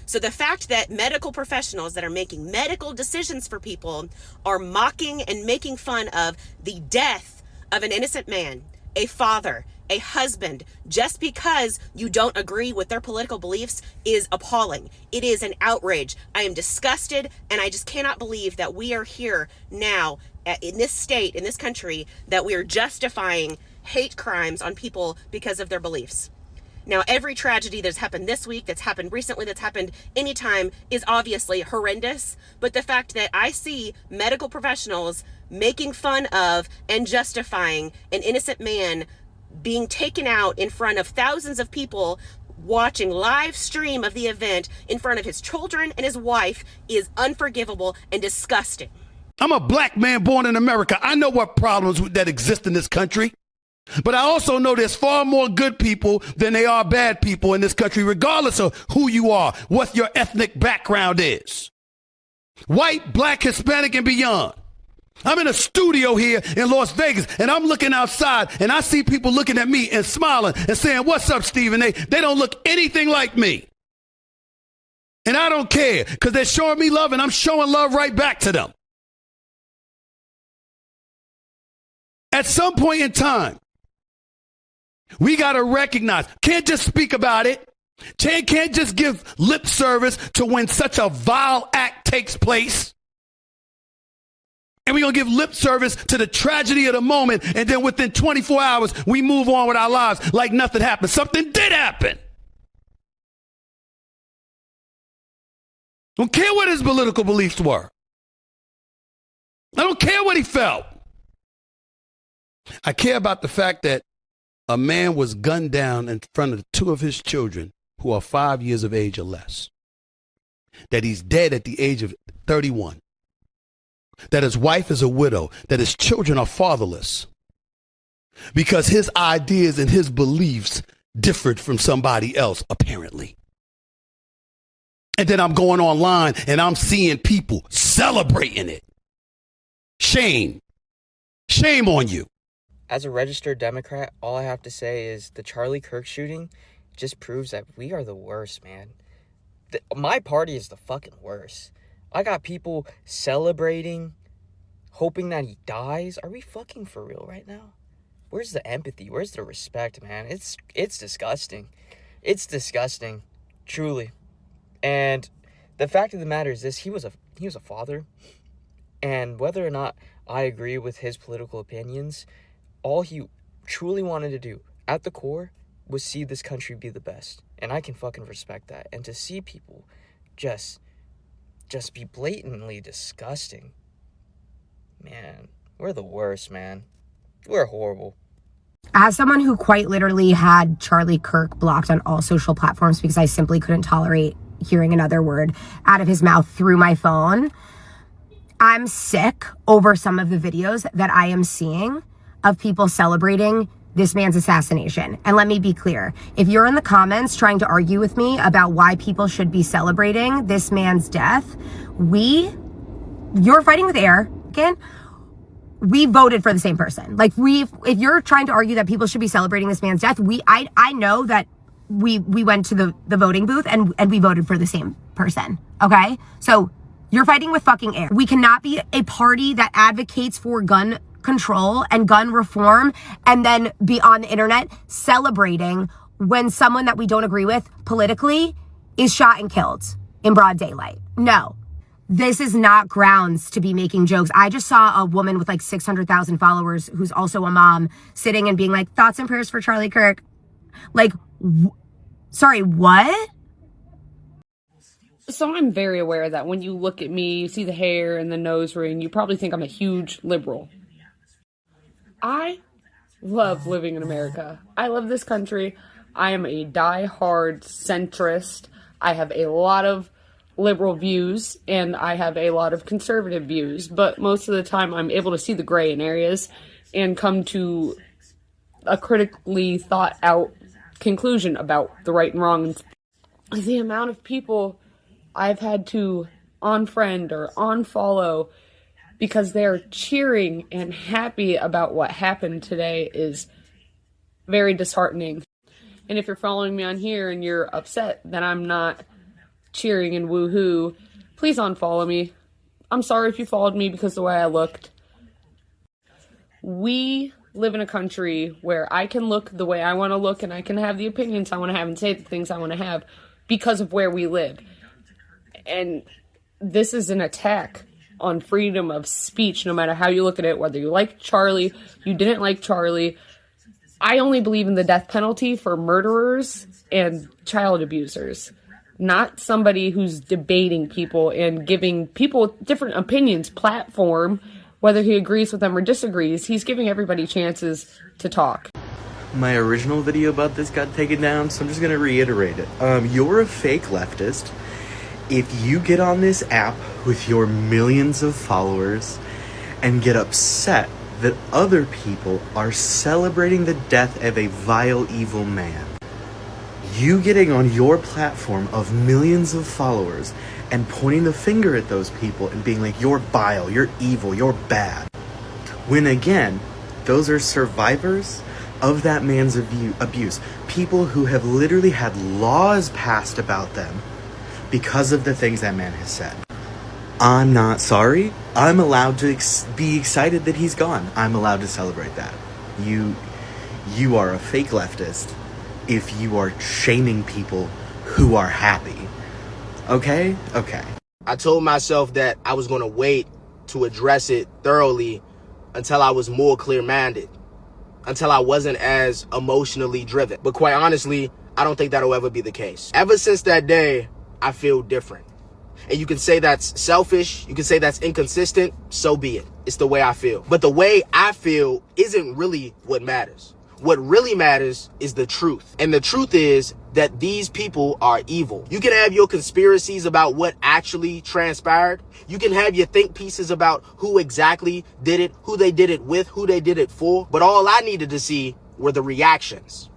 Speaker 1: So the fact that medical professionals that are making medical decisions for people are mocking and making fun of the death of an innocent man, a father, a husband, just because you don't agree with their political beliefs is appalling. It is an outrage. I am disgusted, and I just cannot believe that we are here now in this state, in this country, that we are justifying hate crimes on people because of their beliefs. Now, every tragedy that's happened this week, that's happened recently, that's happened anytime is obviously horrendous. But the fact that I see medical professionals making fun of and justifying an innocent man being taken out in front of thousands of people watching live stream of the event in front of his children and his wife is unforgivable and disgusting.
Speaker 2: I'm a black man born in America. I know what problems that exist in this country. But I also know there's far more good people than there are bad people in this country, regardless of who you are, what your ethnic background is. White, black, Hispanic, and beyond. I'm in a studio here in Las Vegas, and I'm looking outside, and I see people looking at me and smiling and saying, "What's up, Stephen?" They don't look anything like me. And I don't care, because they're showing me love, and I'm showing love right back to them. At some point in time, we got to recognize, can't just speak about it. Can't just give lip service to when such a vile act takes place. And we're going to give lip service to the tragedy of the moment. And then within 24 hours, we move on with our lives like nothing happened. Something did happen. Don't care what his political beliefs were. I don't care what he felt. I care about the fact that a man was gunned down in front of two of his children who are 5 years of age or less. That he's dead at the age of 31. That his wife is a widow. That his children are fatherless. Because his ideas and his beliefs differed from somebody else, apparently. And then I'm going online and I'm seeing people celebrating it. Shame. Shame on you.
Speaker 3: As a registered Democrat, all I have to say is the Charlie Kirk shooting just proves that we are the worst, man. My party is the fucking worst. I got people celebrating, hoping that he dies. Are we fucking for real right now? Where's the empathy? Where's the respect, man? It's disgusting. It's disgusting, truly. And the fact of the matter is this: he was a father, and whether or not I agree with his political opinions, all he truly wanted to do at the core was see this country be the best. And I can fucking respect that. And to see people just be blatantly disgusting, man, we're the worst, man. We're horrible.
Speaker 4: As someone who quite literally had Charlie Kirk blocked on all social platforms because I simply couldn't tolerate hearing another word out of his mouth through my phone, I'm sick over some of the videos that I am seeing of people celebrating this man's assassination. And let me be clear, if you're in the comments trying to argue with me about why people should be celebrating this man's death, you're fighting with air, again. We voted for the same person. Like if you're trying to argue that people should be celebrating this man's death, I know that we went to the voting booth and we voted for the same person. Okay? So you're fighting with fucking air. We cannot be a party that advocates for gun control and gun reform and then be on the internet celebrating when someone that we don't agree with politically is shot and killed in broad daylight. No, this is not grounds to be making jokes. I just saw a woman with like 600,000 followers who's also a mom sitting and being like, thoughts and prayers for Charlie Kirk. Like, sorry, what?
Speaker 5: So I'm very aware that when you look at me, you see the hair and the nose ring, you probably think I'm a huge liberal. I love living in America. I love this country. I am a die-hard centrist. I have a lot of liberal views and I have a lot of conservative views, but most of the time I'm able to see the gray in areas and come to a critically thought out conclusion about the right and wrong. The amount of people I've had to unfriend or unfollow because they're cheering and happy about what happened today is very disheartening. And if you're following me on here and you're upset that I'm not cheering and woohoo, please unfollow me. I'm sorry if you followed me because of the way I looked. We live in a country where I can look the way I want to look and I can have the opinions I want to have and say the things I want to have because of where we live. And this is an attack on freedom of speech, no matter how you look at it, whether you like Charlie, you didn't like Charlie. I only believe in the death penalty for murderers and child abusers, not somebody who's debating people and giving people different opinions platform, whether he agrees with them or disagrees. He's giving everybody chances to talk.
Speaker 6: My original video about this got taken down, so I'm just going to reiterate it. You're a fake leftist. If you get on this app with your millions of followers and get upset that other people are celebrating the death of a vile, evil man, you getting on your platform of millions of followers and pointing the finger at those people and being like, you're vile, you're evil, you're bad, when again, those are survivors of that man's abuse. People who have literally had laws passed about them because of the things that man has said. I'm not sorry. I'm allowed to be excited that he's gone. I'm allowed to celebrate that. You are a fake leftist if you are shaming people who are happy. Okay? Okay.
Speaker 9: I told myself that I was going to wait to address it thoroughly until I was more clear-minded, until I wasn't as emotionally driven. But quite honestly, I don't think that'll ever be the case. Ever since that day, I feel different. And you can say that's selfish, you can say that's inconsistent, so be it. It's the way I feel. But the way I feel isn't really what matters. What really matters is the truth. And the truth is that these people are evil. You can have your conspiracies about what actually transpired. You can have your think pieces about who exactly did it, who they did it with, who they did it for. But all I needed to see were the reactions.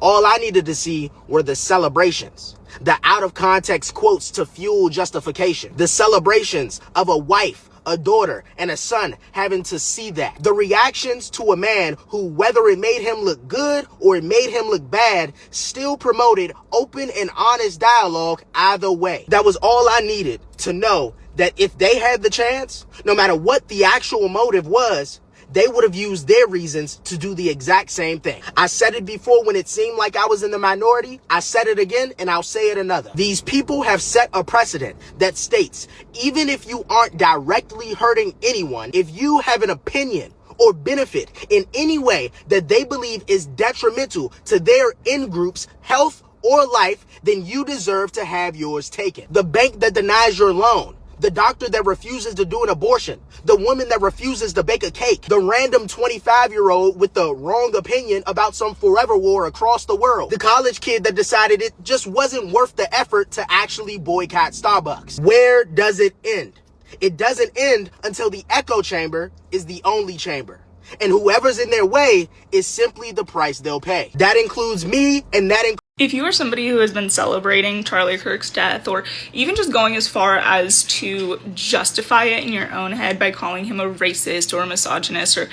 Speaker 9: All I needed to see were the celebrations. The out of context quotes to fuel justification. The celebrations of a wife, a daughter, and a son having to see that. The reactions to a man who, whether it made him look good or it made him look bad, still promoted open and honest dialogue either way. That was all I needed to know, that if they had the chance, no matter what the actual motive was, they would have used their reasons to do the exact same thing. I said it before when it seemed like I was in the minority. I said it again, and I'll say it another. These people have set a precedent that states, even if you aren't directly hurting anyone, if you have an opinion or benefit in any way that they believe is detrimental to their in-group's health or life, then you deserve to have yours taken. The bank that denies your loan, the doctor that refuses to do an abortion, the woman that refuses to bake a cake, the random 25-year-old with the wrong opinion about some forever war across the world, the college kid that decided it just wasn't worth the effort to actually boycott Starbucks. Where does it end? It doesn't end until the echo chamber is the only chamber. And whoever's in their way is simply the price they'll pay. That includes me, and that includes...
Speaker 10: If you are somebody who has been celebrating Charlie Kirk's death, or even just going as far as to justify it in your own head by calling him a racist or a misogynist or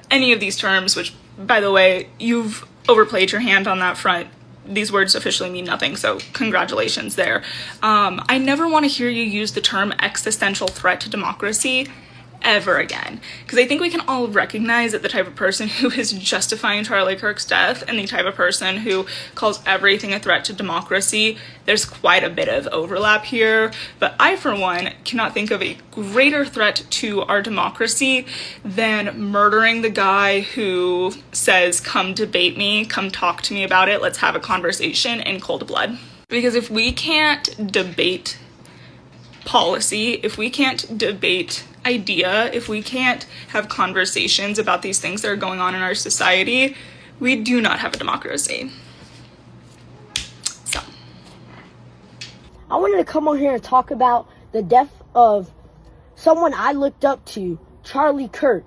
Speaker 10: any of these terms, which, by the way, you've overplayed your hand on that front. These words officially mean nothing, so congratulations there. I never want to hear you use the term existential threat to democracy ever again, because I think we can all recognize that the type of person who is justifying Charlie Kirk's death and the type of person who calls everything a threat to democracy, there's quite a bit of overlap here. But I, for one, cannot think of a greater threat to our democracy than murdering the guy who says, come debate me, come talk to me about it, let's have a conversation, in cold blood. Because if we can't debate policy, if we can't debate idea, if we can't have conversations about these things that are going on in our society, we do not have a democracy.
Speaker 7: I wanted to come on here and talk about the death of someone I looked up to, Charlie Kirk.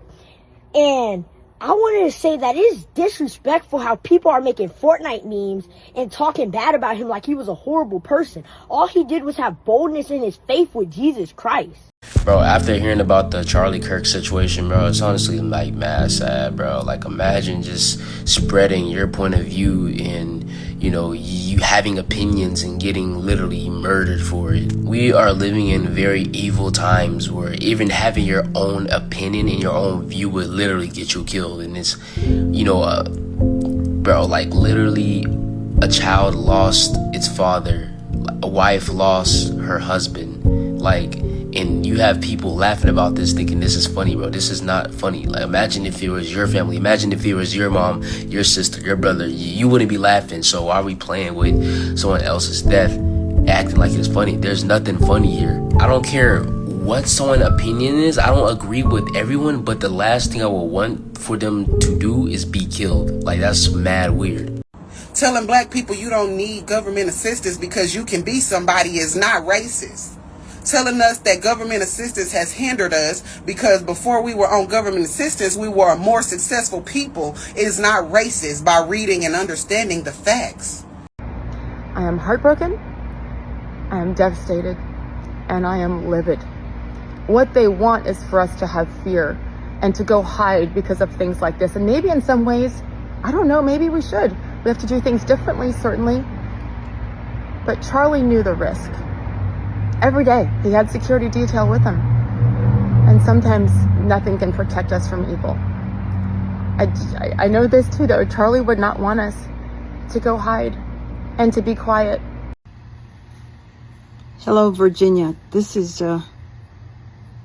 Speaker 7: And I wanted to say that it is disrespectful how people are making Fortnite memes and talking bad about him like he was a horrible person. All he did was have boldness in his faith with Jesus Christ.
Speaker 12: Bro, after hearing about the Charlie Kirk situation, bro, it's honestly like mad sad, bro. Like, imagine just spreading your point of view and, you know, you having opinions and getting literally murdered for it. We are living in very evil times where even having your own opinion and your own view would literally get you killed. And it's, you know, bro, like literally a child lost its father, a wife lost her husband, like, and you have people laughing about this thinking this is funny, bro. This is not funny. Like, imagine if it was your family. Imagine if it was your mom, your sister, your brother. You wouldn't be laughing. So why are we playing with someone else's death, acting like it's funny? There's nothing funny here. I don't care what someone's opinion is. I don't agree with everyone, but the last thing I would want for them to do is be killed. Like, that's mad weird.
Speaker 13: Telling black people you don't need government assistance because you can be somebody is not racist. Telling us that government assistance has hindered us because before we were on government assistance, we were a more successful people is not racist by reading and understanding the facts.
Speaker 14: I am heartbroken, I am devastated, and I am livid. What they want is for us to have fear and to go hide because of things like this. And maybe in some ways, I don't know, maybe we should. We have to do things differently, certainly. But Charlie knew the risk. Every day, he had security detail with him. And sometimes nothing can protect us from evil. I know this too, though. Charlie would not want us to go hide and to be quiet.
Speaker 21: Hello, Virginia. This is a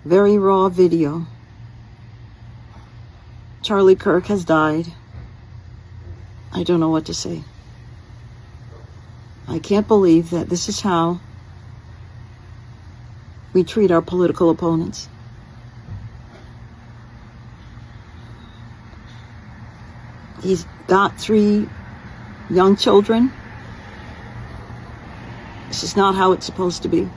Speaker 21: very raw video. Charlie Kirk has died. I don't know what to say. I can't believe that this is how we treat our political opponents. He's got 3 young children. This is not how it's supposed to be.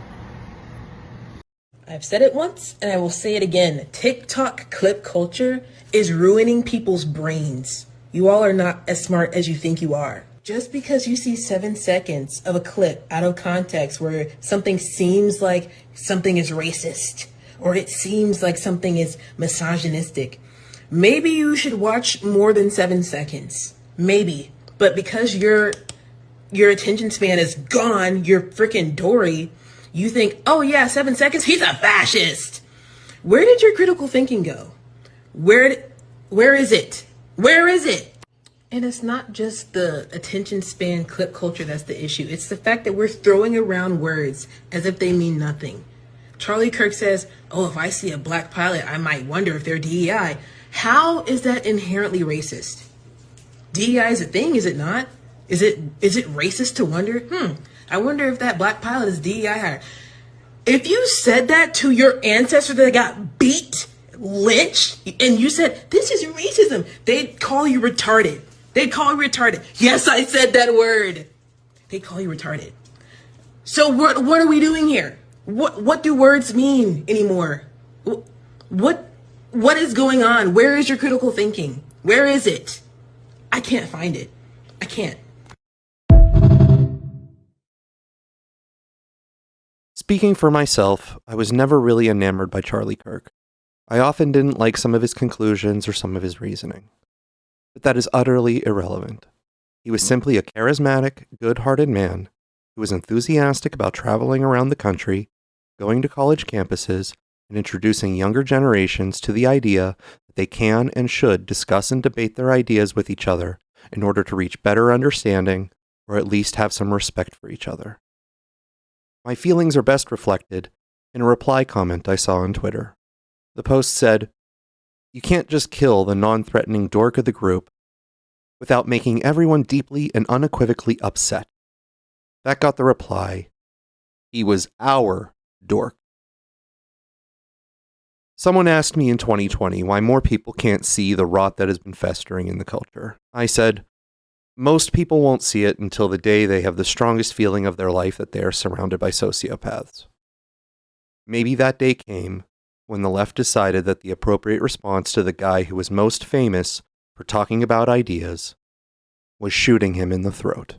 Speaker 26: I've said it once and I will say it again. TikTok clip culture is ruining people's brains. You all are not as smart as you think you are. Just because you see 7 seconds of a clip out of context where something seems like something is racist or it seems like something is misogynistic, maybe you should watch more than 7 seconds. Maybe. But because your attention span is gone, you're freaking Dory, you think, oh yeah, 7 seconds, he's a fascist. Where did your critical thinking go? Where is it? Where is it? And it's not just the attention span clip culture that's the issue. It's the fact that we're throwing around words as if they mean nothing. Charlie Kirk says, oh, if I see a black pilot, I might wonder if they're DEI. How is that inherently racist? DEI is a thing, is it not? Is it racist to wonder? I wonder if that black pilot is DEI hired. If you said that to your ancestor that got beat, lynched, and you said, this is racism, they'd call you retarded. They'd call you retarded. Yes, I said that word. They call you retarded. So what are we doing here? What do words mean anymore? What is going on? Where is your critical thinking? Where is it? I can't find it. I can't.
Speaker 8: Speaking for myself, I was never really enamored by Charlie Kirk. I often didn't like some of his conclusions or some of his reasoning. But that is utterly irrelevant. He was simply a charismatic, good-hearted man who was enthusiastic about traveling around the country, going to college campuses, and introducing younger generations to the idea that they can and should discuss and debate their ideas with each other in order to reach better understanding or at least have some respect for each other. My feelings are best reflected in a reply comment I saw on Twitter. The post said, "You can't just kill the non-threatening dork of the group without making everyone deeply and unequivocally upset." That got the reply, "He was our dork." Someone asked me in 2020 why more people can't see the rot that has been festering in the culture. I said, Most people won't see it until the day they have the strongest feeling of their life that they are surrounded by sociopaths. Maybe that day came when the left decided that the appropriate response to the guy who was most famous for talking about ideas was shooting him in the throat.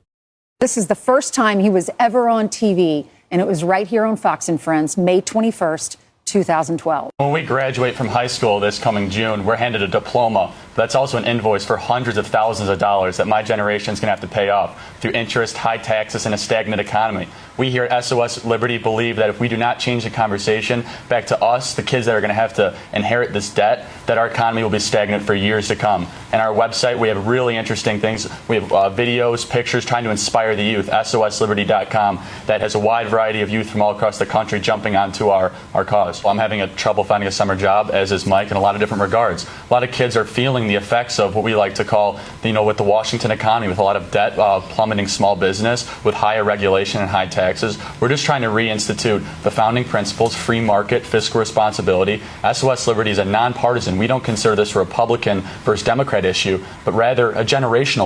Speaker 11: This is the first time he was ever on TV, and it was right here on Fox and Friends, May 21st, 2012.
Speaker 15: When we graduate from high school this coming June, we're handed a diploma. That's also an invoice for hundreds of thousands of dollars that my generation is going to have to pay off through interest, high taxes, and a stagnant economy. We here at SOS Liberty believe that if we do not change the conversation back to us, the kids that are going to have to inherit this debt, that our economy will be stagnant for years to come. And our website, we have really interesting things. We have videos, pictures trying to inspire the youth, sosliberty.com, that has a wide variety of youth from all across the country jumping onto our cause. I'm having trouble finding a summer job, as is Mike, in a lot of different regards. A lot of kids are feeling the effects of what we like to call, with the Washington economy, with a lot of debt, plummeting small business, with higher regulation and high taxes. We're just trying to reinstitute the founding principles, free market, fiscal responsibility. SOS Liberty is a nonpartisan. We don't consider this a Republican versus Democrat issue, but rather a generational